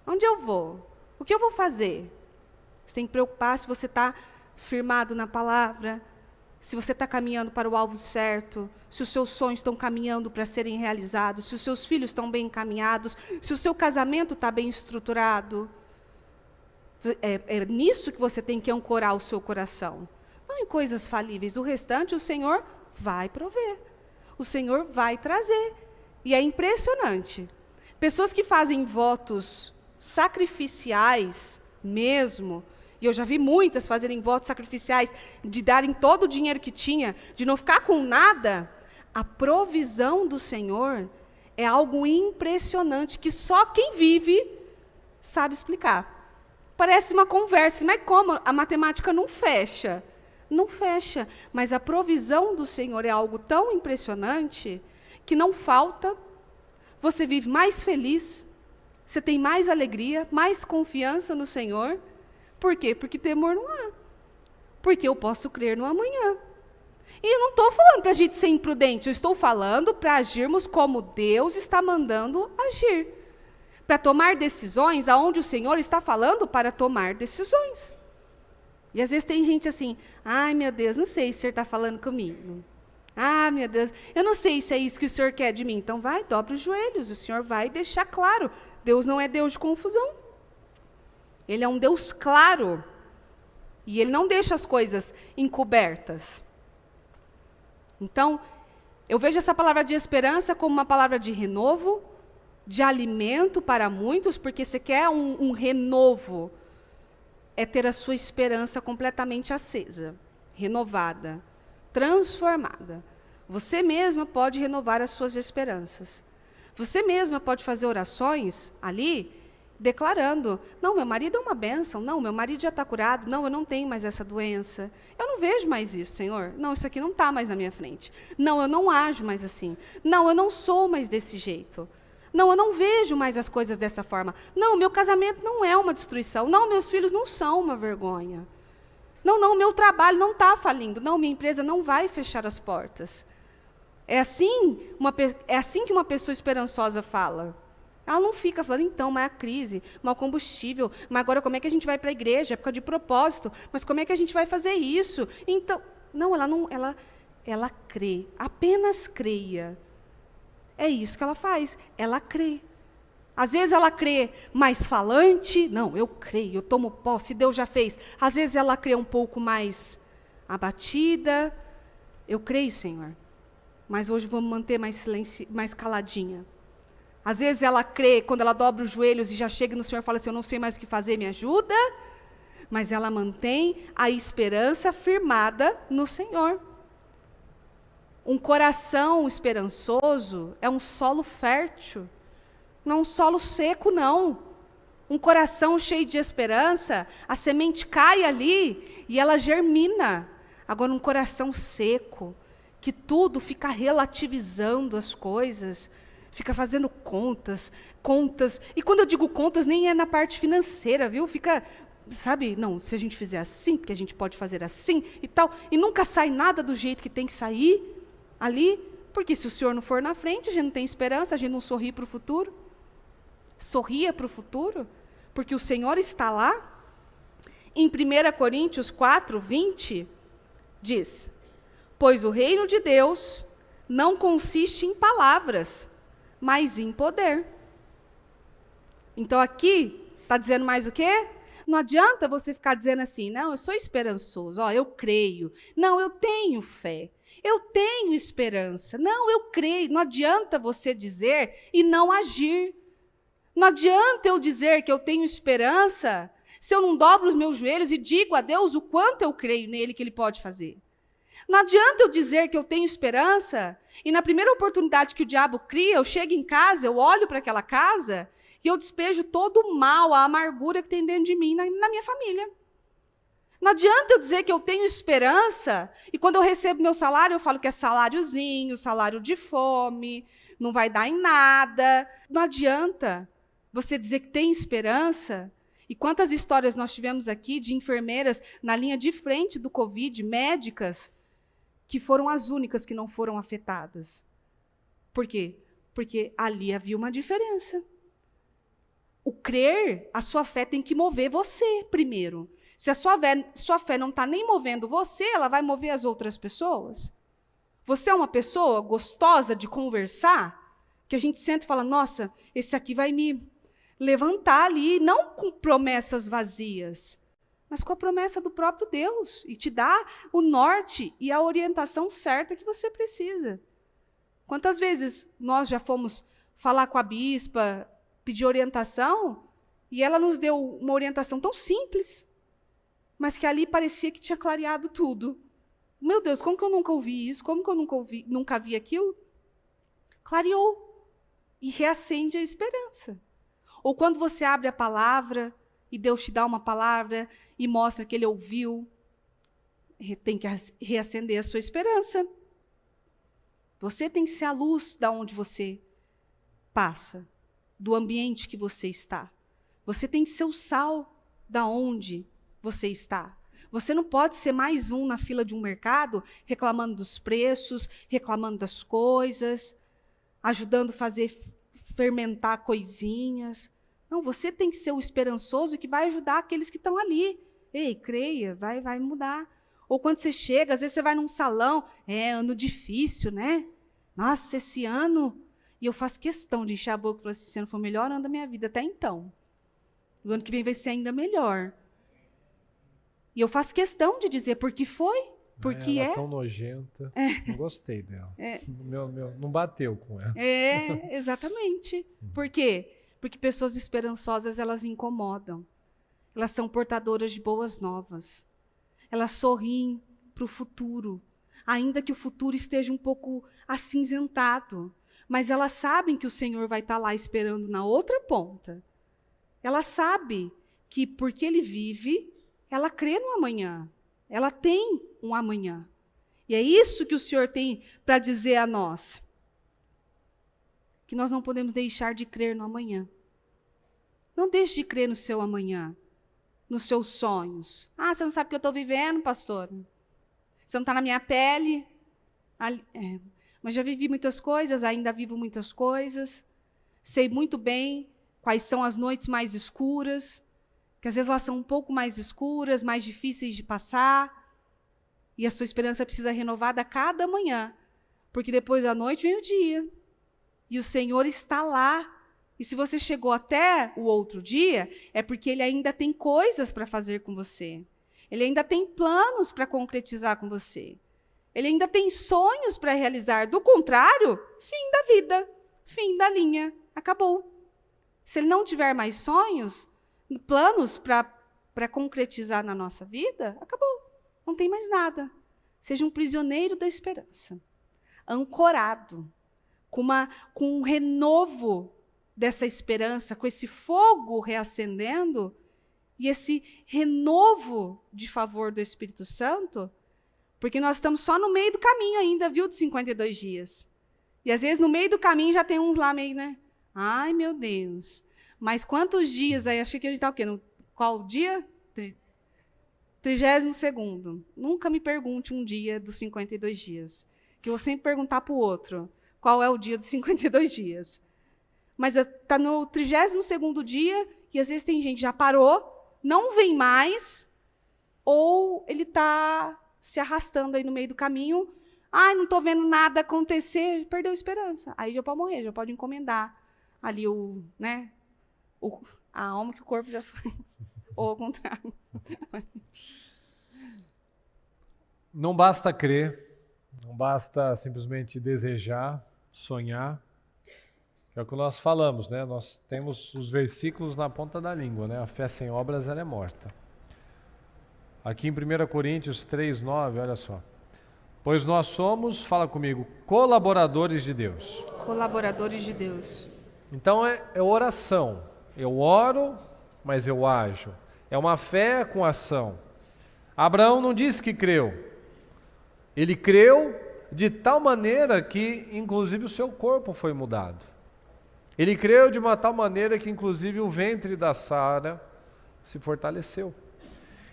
Onde eu vou? O que eu vou fazer? Você tem que preocupar se você está firmado na palavra, se você está caminhando para o alvo certo, se os seus sonhos estão caminhando para serem realizados, se os seus filhos estão bem encaminhados, se o seu casamento está bem estruturado. É nisso que você tem que ancorar o seu coração. Não em coisas falíveis. O restante o Senhor vai prover. O Senhor vai trazer. E é impressionante. Pessoas que fazem votos sacrificiais mesmo, e eu já vi muitas fazerem votos sacrificiais, de darem todo o dinheiro que tinha, de não ficar com nada, a provisão do Senhor é algo impressionante, que só quem vive sabe explicar. Parece uma conversa, mas como? A matemática não fecha. Não fecha, mas a provisão do Senhor é algo tão impressionante, que não falta, você vive mais feliz, você tem mais alegria, mais confiança no Senhor. Por quê? Porque temor não há. Porque eu posso crer no amanhã. E eu não estou falando para a gente ser imprudente, eu estou falando para agirmos como Deus está mandando agir. Para tomar decisões aonde o Senhor está falando para tomar decisões. E às vezes tem gente assim, ai meu Deus, não sei se o Senhor está falando comigo. Ah, meu Deus, eu não sei se é isso que o Senhor quer de mim. Então vai, dobra os joelhos, o Senhor vai deixar claro. Deus não é Deus de confusão. Ele é um Deus claro. E Ele não deixa as coisas encobertas. Então, eu vejo essa palavra de esperança como uma palavra de renovo, de alimento para muitos, porque você quer um renovo. É ter a sua esperança completamente acesa, renovada, transformada. Você mesma pode renovar as suas esperanças. Você mesma pode fazer orações ali, declarando, não, meu marido é uma bênção, não, meu marido já está curado, não, eu não tenho mais essa doença. Eu não vejo mais isso, Senhor. Não, isso aqui não está mais na minha frente. Não, eu não ajo mais assim. Não, eu não sou mais desse jeito. Não, eu não vejo mais as coisas dessa forma. Não, meu casamento não é uma destruição. Não, meus filhos não são uma vergonha. Não, meu trabalho não está falindo. Não, minha empresa não vai fechar as portas. É assim que uma pessoa esperançosa fala. Ela não fica falando, então, mas é a crise, mas o combustível, mas agora como é que a gente vai para a igreja? É por causa de propósito, mas como é que a gente vai fazer isso? Então, não, ela crê, apenas creia. É isso que ela faz, ela crê. Às vezes ela crê mais falante, não, eu creio, eu tomo posse, Deus já fez. Às vezes ela crê um pouco mais abatida, eu creio, Senhor, mas hoje vou me manter mais caladinha. Às vezes ela crê, quando ela dobra os joelhos e já chega no Senhor e fala assim, eu não sei mais o que fazer, me ajuda. Mas ela mantém a esperança firmada no Senhor. Um coração esperançoso é um solo fértil, não é um solo seco, não. Um coração cheio de esperança, a semente cai ali e ela germina. Agora um coração seco, que tudo fica relativizando as coisas, fica fazendo contas. E quando eu digo contas, nem é na parte financeira, viu? Fica, sabe, não, se a gente fizer assim, porque a gente pode fazer assim e tal, e nunca sai nada do jeito que tem que sair ali, porque se o Senhor não for na frente, a gente não tem esperança, a gente não sorri para o futuro. Sorria para o futuro, porque o Senhor está lá. Em 1 Coríntios 4, 20, diz, pois o reino de Deus não consiste em palavras, mas em poder. Então aqui, está dizendo mais o quê? Não adianta você ficar dizendo assim, não, eu sou esperançoso, ó, eu creio. Não, eu tenho fé. Eu tenho esperança. Não, eu creio. Não adianta você dizer e não agir. Não adianta eu dizer que eu tenho esperança se eu não dobro os meus joelhos e digo a Deus o quanto eu creio nele que ele pode fazer. Não adianta eu dizer que eu tenho esperança e na primeira oportunidade que o diabo cria, eu chego em casa, eu olho para aquela casa e eu despejo todo o mal, a amargura que tem dentro de mim na minha família. Não adianta eu dizer que eu tenho esperança e quando eu recebo meu salário, eu falo que é saláriozinho, salário de fome, não vai dar em nada. Não adianta você dizer que tem esperança. E quantas histórias nós tivemos aqui de enfermeiras na linha de frente do Covid, médicas, que foram as únicas que não foram afetadas. Por quê? Porque ali havia uma diferença. O crer, a sua fé tem que mover você primeiro. Se a sua fé não está nem movendo você, ela vai mover as outras pessoas. Você é uma pessoa gostosa de conversar, que a gente senta e fala, nossa, esse aqui vai me levantar ali, não com promessas vazias, mas com a promessa do próprio Deus, e te dá o norte e a orientação certa que você precisa. Quantas vezes nós já fomos falar com a bispa, pedir orientação, e ela nos deu uma orientação tão simples, mas que ali parecia que tinha clareado tudo. Meu Deus, como que eu nunca ouvi isso? Como que eu nunca vi aquilo? Clareou e reacende a esperança. Ou quando você abre a palavra e Deus te dá uma palavra e mostra que ele ouviu, tem que reacender a sua esperança. Você tem que ser a luz da onde você passa, do ambiente que você está. Você tem que ser o sal da onde você está. Você não pode ser mais um na fila de um mercado, reclamando dos preços, reclamando das coisas, ajudando a fazer fermentar coisinhas. Não, você tem que ser o esperançoso que vai ajudar aqueles que estão ali. Ei, creia, vai mudar. Ou quando você chega, às vezes você vai num salão, ano difícil, né? Nossa, esse ano... E eu faço questão de encher a boca e falar assim, esse ano foi o melhor ano da minha vida até então. O ano que vem vai ser ainda melhor. E eu faço questão de dizer porque foi, porque ela é tão nojenta. Não gostei dela. Não bateu com ela. Exatamente. Por quê? Porque pessoas esperançosas, elas incomodam. Elas são portadoras de boas novas. Elas sorriem para o futuro, ainda que o futuro esteja um pouco acinzentado. Mas elas sabem que o Senhor vai estar lá esperando na outra ponta. Ela sabe que porque Ele vive, ela crê no amanhã. Ela tem um amanhã. E é isso que o Senhor tem para dizer a nós. Que nós não podemos deixar de crer no amanhã. Não deixe de crer no seu amanhã, nos seus sonhos. Ah, você não sabe o que eu estou vivendo, pastor? Você não está na minha pele? Mas já vivi muitas coisas, ainda vivo muitas coisas. Sei muito bem quais são as noites mais escuras, que às vezes elas são um pouco mais escuras, mais difíceis de passar. E a sua esperança precisa ser renovada a cada manhã, porque depois da noite vem o dia. E o Senhor está lá. E se você chegou até o outro dia, é porque Ele ainda tem coisas para fazer com você. Ele ainda tem planos para concretizar com você. Ele ainda tem sonhos para realizar. Do contrário, fim da vida, fim da linha, acabou. Se Ele não tiver mais sonhos, planos para concretizar na nossa vida, acabou. Não tem mais nada. Seja um prisioneiro da esperança, ancorado, com um renovo dessa esperança, com esse fogo reacendendo e esse renovo de favor do Espírito Santo, porque nós estamos só no meio do caminho ainda, viu, de 52 dias. E às vezes no meio do caminho já tem uns lá meio, né? Ai, meu Deus. Mas quantos dias aí? Achei que a gente está o quê? No qual dia? 32º. Nunca me pergunte um dia dos 52 dias. Que eu vou sempre perguntar para o outro qual é o dia dos 52 dias. Mas está no 32º dia e às vezes tem gente que já parou, não vem mais, ou ele está se arrastando aí no meio do caminho. Ai, não estou vendo nada acontecer, perdeu a esperança. Aí já pode morrer, já pode encomendar ali a alma que o corpo já foi. Ou ao contrário. Não basta crer, não basta simplesmente desejar, sonhar. É o que nós falamos, né? Nós temos os versículos na ponta da língua, né? A fé sem obras, ela é morta. Aqui em 1 Coríntios 3:9, olha só. Pois nós somos, fala comigo, colaboradores de Deus. Colaboradores de Deus. Então é oração. Eu oro, mas eu ajo. É uma fé com ação. Abraão não disse que creu. Ele creu de tal maneira que, inclusive, o seu corpo foi mudado. Ele creu de uma tal maneira que, inclusive, o ventre da Sara se fortaleceu.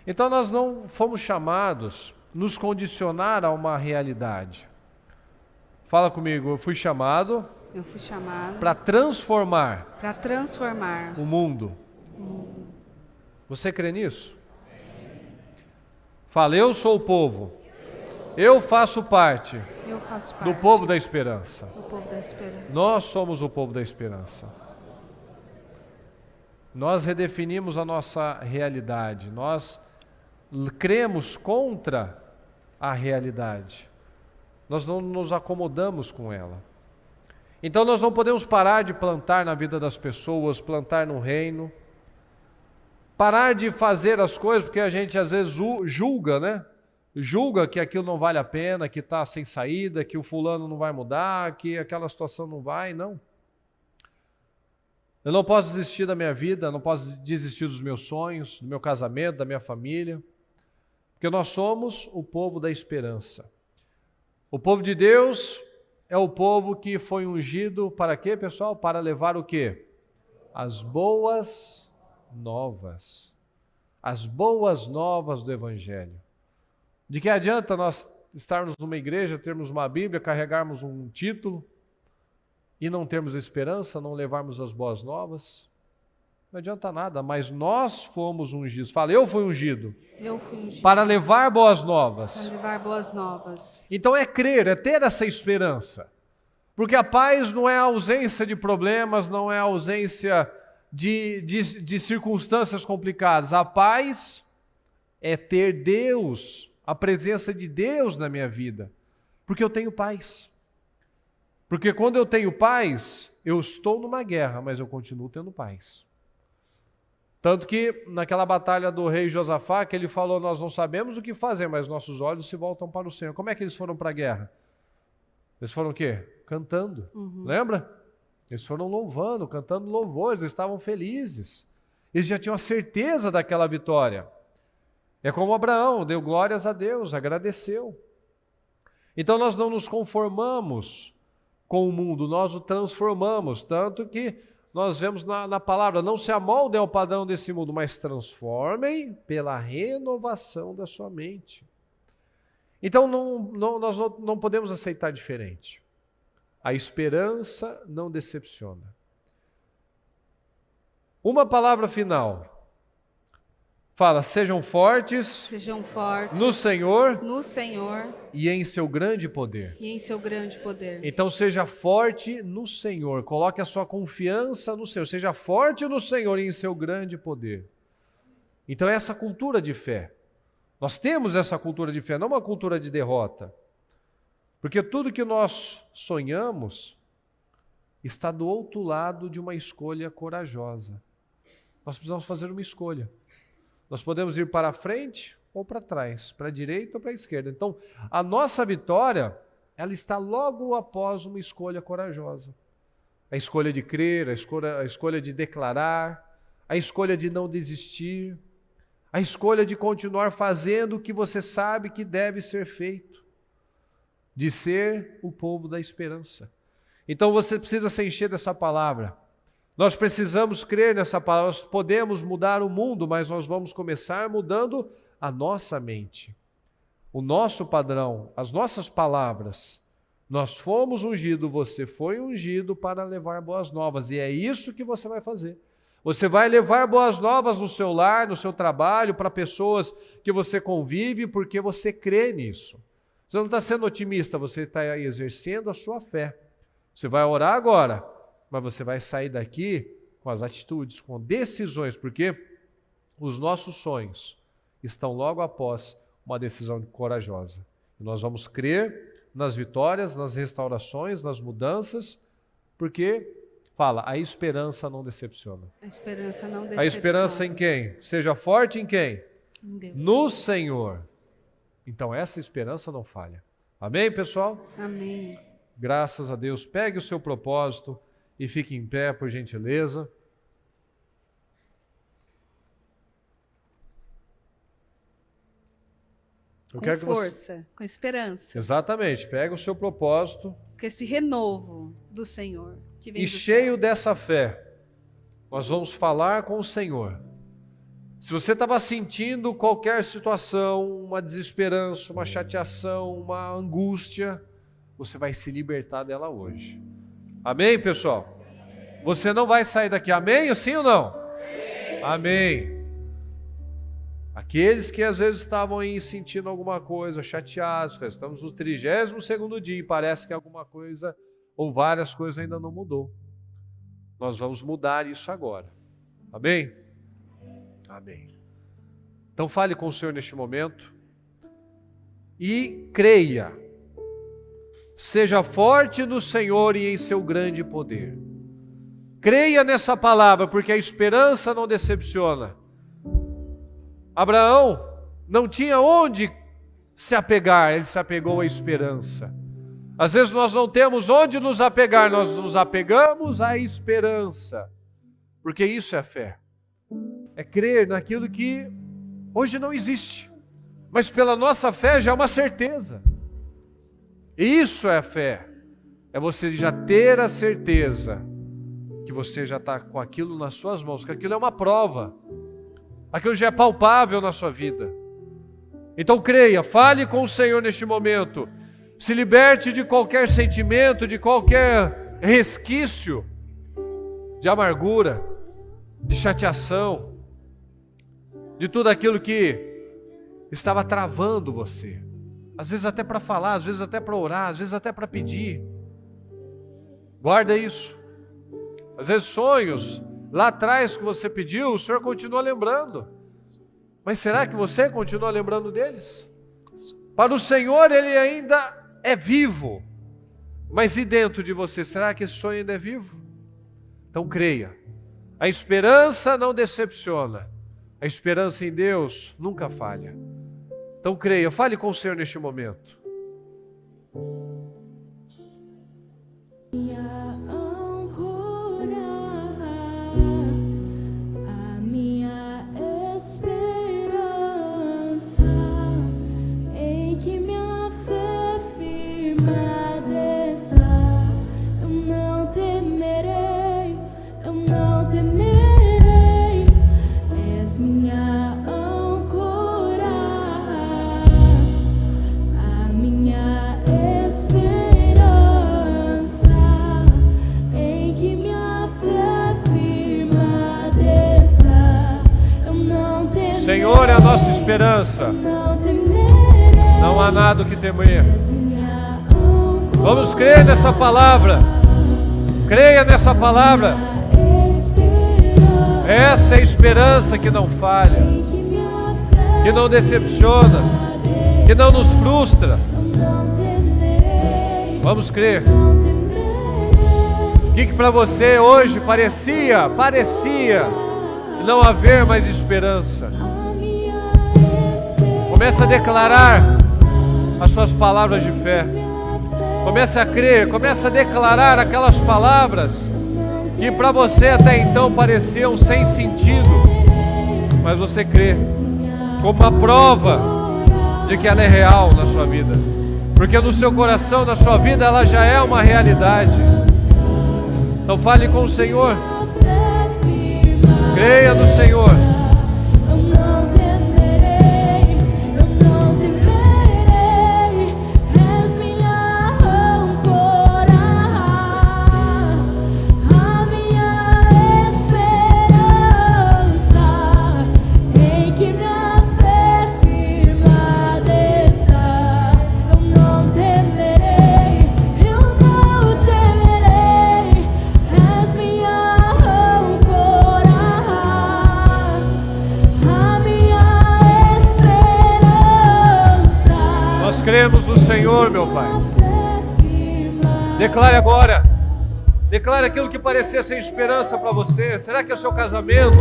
Então, nós não fomos chamados a nos condicionar a uma realidade. Fala comigo, eu fui chamado para transformar o mundo. Você crê nisso? Fala, eu sou o povo. Eu faço parte do povo da esperança. Nós somos o povo da esperança. Nós redefinimos a nossa realidade. Nós cremos contra a realidade. Nós não nos acomodamos com ela. Então nós não podemos parar de plantar na vida das pessoas, plantar no reino. Parar de fazer as coisas porque a gente às vezes julga, né? Julga que aquilo não vale a pena, que está sem saída, que o fulano não vai mudar, que aquela situação não vai, não. Eu não posso desistir da minha vida, não posso desistir dos meus sonhos, do meu casamento, da minha família, porque nós somos o povo da esperança. O povo de Deus é o povo que foi ungido para quê, pessoal? Para levar o quê? As boas novas. As boas novas do Evangelho. De que adianta nós estarmos numa igreja, termos uma Bíblia, carregarmos um título e não termos esperança, não levarmos as boas novas? Não adianta nada, mas nós fomos ungidos. Fala, eu fui ungido. Para levar boas novas. Para levar boas novas. Então é crer, é ter essa esperança. Porque a paz não é a ausência de problemas, não é a ausência de circunstâncias complicadas. A paz é ter Deus, a presença de Deus na minha vida. Porque eu tenho paz. Porque quando eu tenho paz, eu estou numa guerra, mas eu continuo tendo paz. Tanto que naquela batalha do rei Josafá, que ele falou, nós não sabemos o que fazer, mas nossos olhos se voltam para o Senhor. Como é que eles foram para a guerra? Eles foram o quê? Cantando. Lembra? Eles foram louvando, cantando louvores, eles estavam felizes. Eles já tinham a certeza daquela vitória. É como Abraão, deu glórias a Deus, agradeceu. Então nós não nos conformamos com o mundo, nós o transformamos, tanto que nós vemos na palavra, não se amoldem ao padrão desse mundo, mas transformem pela renovação da sua mente. Então nós não podemos aceitar diferente. A esperança não decepciona. Uma palavra final. Fala, sejam fortes no Senhor e em seu grande poder. Então seja forte no Senhor, coloque a sua confiança no Senhor, seja forte no Senhor e em seu grande poder. Então é essa cultura de fé. Nós temos essa cultura de fé, não uma cultura de derrota. Porque tudo que nós sonhamos está do outro lado de uma escolha corajosa. Nós precisamos fazer uma escolha. Nós podemos ir para frente ou para trás, para a direita ou para a esquerda. Então, a nossa vitória, ela está logo após uma escolha corajosa. A escolha de crer, a escolha de declarar, a escolha de não desistir, a escolha de continuar fazendo o que você sabe que deve ser feito, de ser o povo da esperança. Então, você precisa se encher dessa palavra. Nós precisamos crer nessa palavra, nós podemos mudar o mundo, mas nós vamos começar mudando a nossa mente, o nosso padrão, as nossas palavras. Nós fomos ungidos, você foi ungido para levar boas novas, e é isso que você vai fazer. Você vai levar boas novas no seu lar, no seu trabalho, para pessoas que você convive, porque você crê nisso. Você não está sendo otimista, você está exercendo a sua fé. Você vai orar agora, mas você vai sair daqui com as atitudes, com decisões, porque os nossos sonhos estão logo após uma decisão corajosa. E nós vamos crer nas vitórias, nas restaurações, nas mudanças, porque Fala, a esperança não decepciona. A esperança não decepciona. A esperança em quem? Seja forte em quem? Em Deus. No Senhor. Então essa esperança não falha. Amém, pessoal? Amém. Graças a Deus. Pegue o seu propósito e fique em pé, por gentileza. Eu Com quero que força, com esperança, Exatamente. Pega o seu propósito com esse renovo do Senhor. Que vem e do cheio céu. dessa fé, nós vamos falar com o Senhor. Se você estava sentindo qualquer situação, uma desesperança, uma chateação, uma angústia, você vai se libertar dela hoje. Amém, pessoal? Você não vai sair daqui, amém? Sim ou não? Amém. Aqueles que às vezes estavam aí sentindo alguma coisa, chateados, estamos no 32º dia e parece que alguma coisa ou várias coisas ainda não mudou. Nós vamos mudar isso agora. Amém? Amém. Então fale com o Senhor neste momento e creia. Seja forte no Senhor e em seu grande poder. Creia nessa palavra, porque a esperança não decepciona. Abraão não tinha onde se apegar, ele se apegou à esperança. Às vezes nós não temos onde nos apegar, nós nos apegamos à esperança, porque isso é fé. É crer naquilo que hoje não existe, mas pela nossa fé já é uma certeza. E isso é fé, é você já ter a certeza que você já está com aquilo nas suas mãos, que aquilo é uma prova. Aquilo já é palpável na sua vida. Então creia, fale com o Senhor neste momento. Se liberte de qualquer sentimento, de qualquer resquício de amargura, de chateação, de tudo aquilo que estava travando você. Às vezes até para falar, às vezes até para orar, às vezes até para pedir. Guarda isso. Às vezes sonhos lá atrás que você pediu, o Senhor continua lembrando. Mas será que você continua lembrando deles? Para o Senhor ele ainda é vivo. Mas e dentro de você, será que esse sonho ainda é vivo? Então creia. A esperança não decepciona. A esperança em Deus nunca falha. Então creia, fale com o Senhor neste momento. Senhor é a nossa esperança. Não há nada que temer. Vamos crer nessa palavra. Creia nessa palavra. Essa é a esperança que não falha, que não decepciona, que não nos frustra. Vamos crer. O que para você hoje parecia não haver mais esperança? Comece a declarar as suas palavras de fé. Comece a crer, comece a declarar aquelas palavras que para você até então pareciam sem sentido, mas você crê como uma prova de que ela é real na sua vida, porque no seu coração, na sua vida, ela já é uma realidade. Então fale com o Senhor, creia no Senhor. Cremos no Senhor, meu Pai. Declare agora: Declare aquilo que parecia sem esperança para você. Será que é o seu casamento?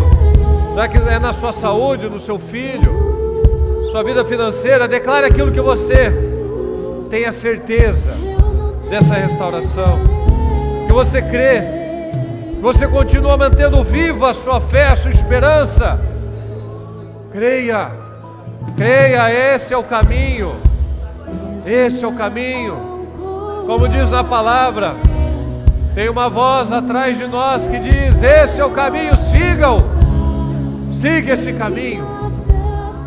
Será que é na sua saúde, no seu filho, sua vida financeira? Declare aquilo que você tenha certeza dessa restauração, que você crê, que você continua mantendo viva a sua fé, a sua esperança. Creia, creia, esse é o caminho, esse é o caminho. Como diz na palavra, tem uma voz atrás de nós que diz: esse é o caminho, sigam, siga esse caminho,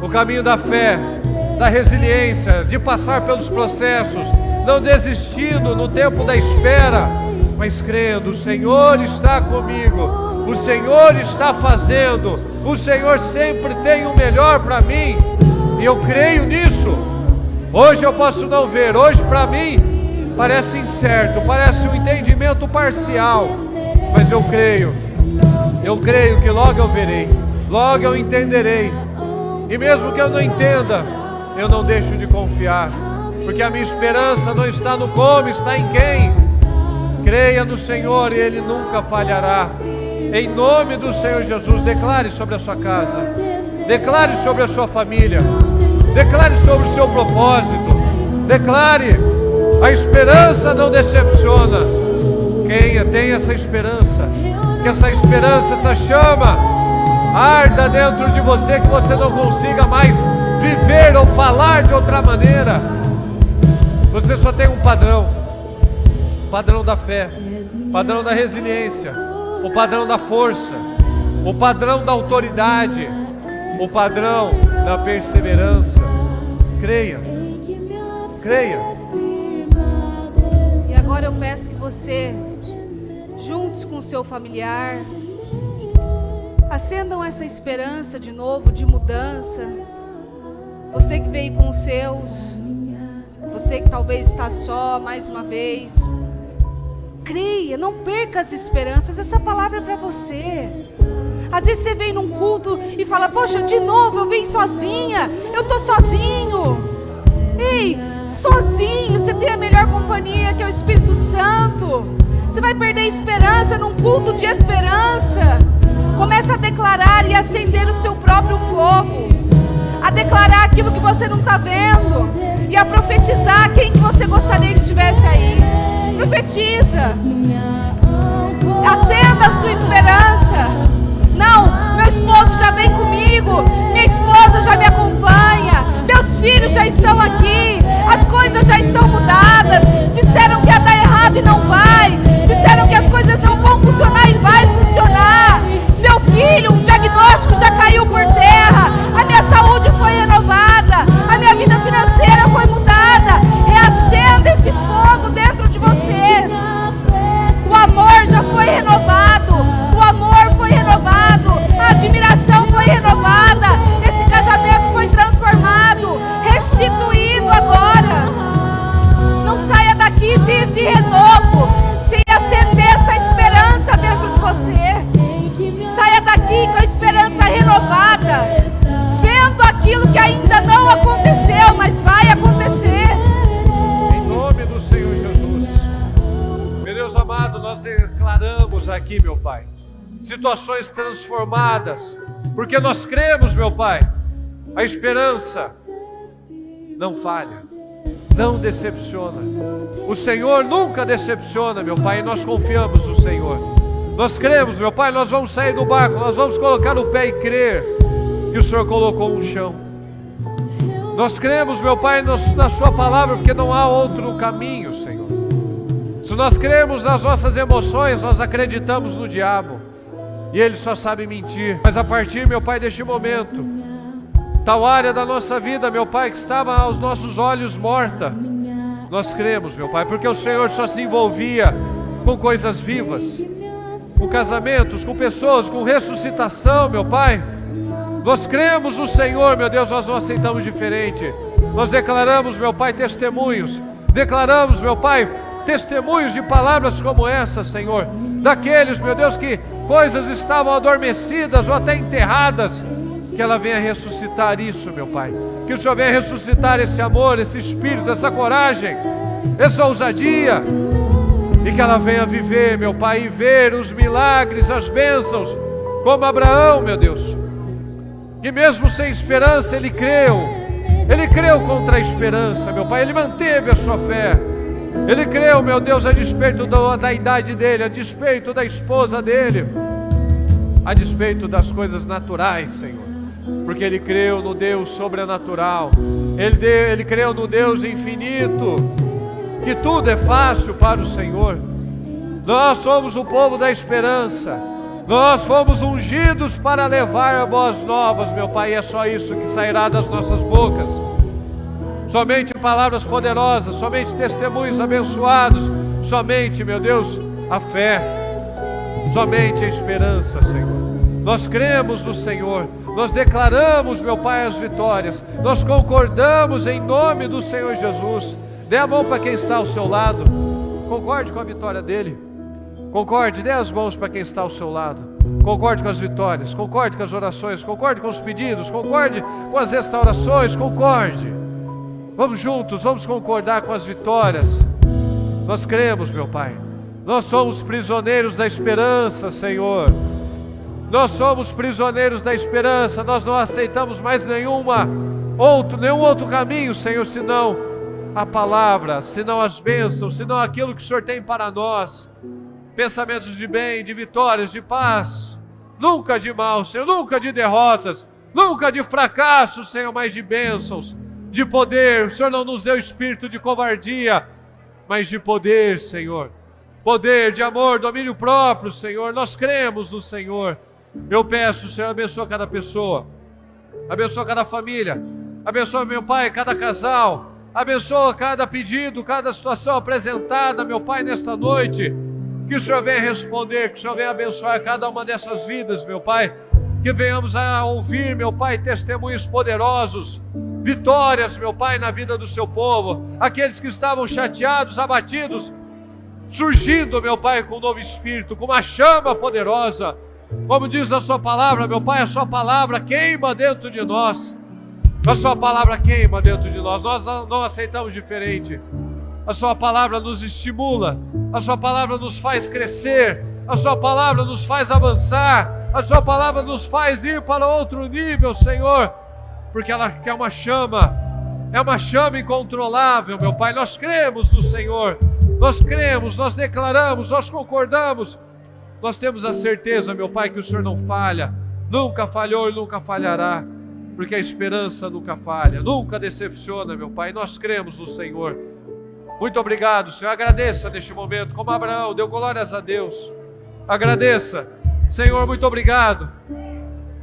o caminho da fé, da resiliência, de passar pelos processos, não desistindo no tempo da espera, mas crendo: o Senhor está comigo, o Senhor está fazendo, o Senhor sempre tem o melhor para mim, e eu creio nisso. Hoje eu posso não ver, hoje para mim parece incerto, parece um entendimento parcial, mas eu creio que logo eu verei, logo eu entenderei, e mesmo que eu não entenda, eu não deixo de confiar, porque a minha esperança não está no como, está em quem. Creia no Senhor e Ele nunca falhará. Em nome do Senhor Jesus, declare sobre a sua casa, declare sobre a sua família, declare sobre o seu propósito, declare: a esperança não decepciona. Tenha essa esperança, que essa esperança, essa chama arda dentro de você, que você não consiga mais viver ou falar de outra maneira. Você só tem um padrão, o padrão da fé, o padrão da resiliência, o padrão da força, o padrão da autoridade, o padrão da perseverança. Creia, creia. E agora eu peço que você, juntos com o seu familiar, acendam essa esperança de novo, de mudança. Você que veio com os seus, você que talvez está só mais uma vez, creia, não perca as esperanças. Essa palavra é para você. Às vezes você vem num culto e fala: poxa, de novo eu venho sozinha, eu estou sozinho. Ei, sozinho você tem a melhor companhia, que é o Espírito Santo. Você vai perder esperança num culto de esperança. Começa a declarar e acender o seu próprio fogo, a declarar aquilo que você não está vendo e a profetizar quem que você gostaria que estivesse aí. Profetiza, acenda a sua esperança. Não, meu esposo já vem comigo, minha esposa já me acompanha, meus filhos já estão aqui, as coisas já estão mudadas. Disseram que ia dar errado e não vai, disseram que as coisas não vão funcionar e vai funcionar. Meu filho, um diagnóstico já caiu por terra, a minha saúde foi renovada, a minha vida financeira foi mudada. Reacenda esse fogo dentro de você. O amor já foi renovado, o amor foi renovado, a admiração foi renovada, esse casamento foi transformado, restituído agora. Não saia daqui sem esse renovo, sem acender essa esperança dentro de você. Saia daqui com a esperança renovada, vendo aquilo que ainda não aconteceu, mas vai acontecer. Em nome do Senhor Jesus. Meu Deus amado, nós declaramos aqui, meu Pai, situações transformadas, porque nós cremos, meu Pai, a esperança não falha, não decepciona. O Senhor nunca decepciona, meu Pai, e nós confiamos no Senhor. Nós cremos, meu Pai, nós vamos sair do barco, nós vamos colocar o pé e crer que o Senhor colocou um chão. Nós cremos, meu Pai, na Sua palavra, porque não há outro caminho, Senhor. Se nós cremos nas nossas emoções, nós acreditamos no diabo, e ele só sabe mentir. Mas a partir, meu Pai, deste momento, tal área da nossa vida, meu Pai, que estava aos nossos olhos morta, nós cremos, meu Pai, porque o Senhor só se envolvia com coisas vivas, com casamentos, com pessoas, com ressuscitação, meu Pai. Nós cremos no Senhor, meu Deus, nós não aceitamos diferente. Nós declaramos, meu Pai, testemunhos. Declaramos, meu Pai, testemunhos de palavras como essa, Senhor. Daqueles, meu Deus, que coisas estavam adormecidas ou até enterradas. Que ela venha ressuscitar isso, meu Pai. Que o Senhor venha ressuscitar esse amor, esse espírito, essa coragem, essa ousadia. e que ela venha viver, meu Pai, e ver os milagres, as bênçãos, como Abraão, meu Deus, que mesmo sem esperança ele creu contra a esperança, meu Pai, ele manteve a sua fé, ele creu, meu Deus, a despeito da idade dele, a despeito da esposa dele, a despeito das coisas naturais, Senhor, porque ele creu no Deus sobrenatural, ele creu no Deus infinito, que tudo é fácil para o Senhor. Nós somos o povo da esperança, nós fomos ungidos para levar boas novas, meu Pai, e é só isso que sairá das nossas bocas, somente palavras poderosas, somente testemunhos abençoados, somente, meu Deus, a fé, somente a esperança, Senhor. Nós cremos no Senhor, nós declaramos, meu Pai, as vitórias, nós concordamos em nome do Senhor Jesus. Dê a mão para quem está ao seu lado, concorde com a vitória dele, concorde, dê as mãos para quem está ao seu lado, concorde com as vitórias, concorde com as orações, concorde com os pedidos, concorde com as restaurações, concorde. Vamos juntos, vamos concordar com as vitórias. Nós cremos, meu Pai, nós somos prisioneiros da esperança, Senhor. Nós somos prisioneiros da esperança, nós não aceitamos mais nenhum outro caminho, Senhor, senão a palavra, senão as bênçãos, senão aquilo que o Senhor tem para nós. Pensamentos de bem, de vitórias, de paz, nunca de mal, Senhor, nunca de derrotas, nunca de fracasso, Senhor, mas de bênçãos, de poder. O Senhor não nos deu espírito de covardia, mas de poder, Senhor, poder, de amor, domínio próprio, Senhor. Nós cremos no Senhor. Eu peço, Senhor, abençoa cada pessoa, abençoa cada família, abençoa, meu Pai, cada casal, abençoa cada pedido, cada situação apresentada, meu Pai, nesta noite. Que o Senhor venha responder, que o Senhor venha abençoar cada uma dessas vidas, meu Pai. Que venhamos a ouvir, meu Pai, testemunhos poderosos, vitórias, meu Pai, na vida do seu povo. Aqueles que estavam chateados, abatidos, surgindo, meu Pai, com um novo espírito, com uma chama poderosa. Como diz a sua palavra, meu Pai, a sua palavra queima dentro de nós. A sua palavra queima dentro de nós. Nós não aceitamos diferente. A sua palavra nos estimula. A sua palavra nos faz crescer. A sua palavra nos faz avançar. A sua palavra nos faz ir para outro nível, Senhor. Porque ela é uma chama. É uma chama incontrolável, meu Pai. Nós cremos no Senhor. Nós cremos, nós declaramos, nós concordamos. Nós temos a certeza, meu Pai, que o Senhor não falha, nunca falhou e nunca falhará, porque a esperança nunca falha, nunca decepciona, meu Pai. Nós cremos no Senhor. Muito obrigado, Senhor. Agradeça neste momento, como Abraão deu glórias a Deus. Agradeça, Senhor, muito obrigado.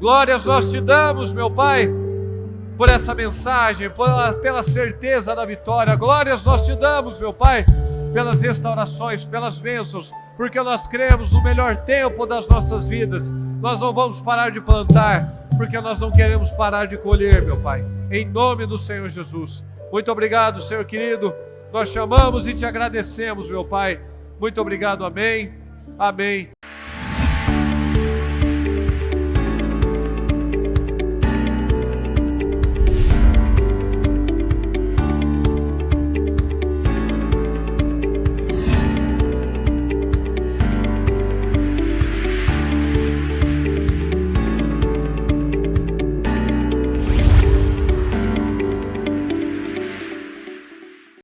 Glórias nós te damos, meu Pai, por essa mensagem, pela certeza da vitória. Glórias nós te damos, meu Pai, pelas restaurações, pelas bênçãos, porque nós cremos no melhor tempo das nossas vidas. Nós não vamos parar de plantar, porque nós não queremos parar de colher, meu Pai, em nome do Senhor Jesus. Muito obrigado, Senhor querido, nós chamamos e te agradecemos, meu Pai. Muito obrigado, amém, amém.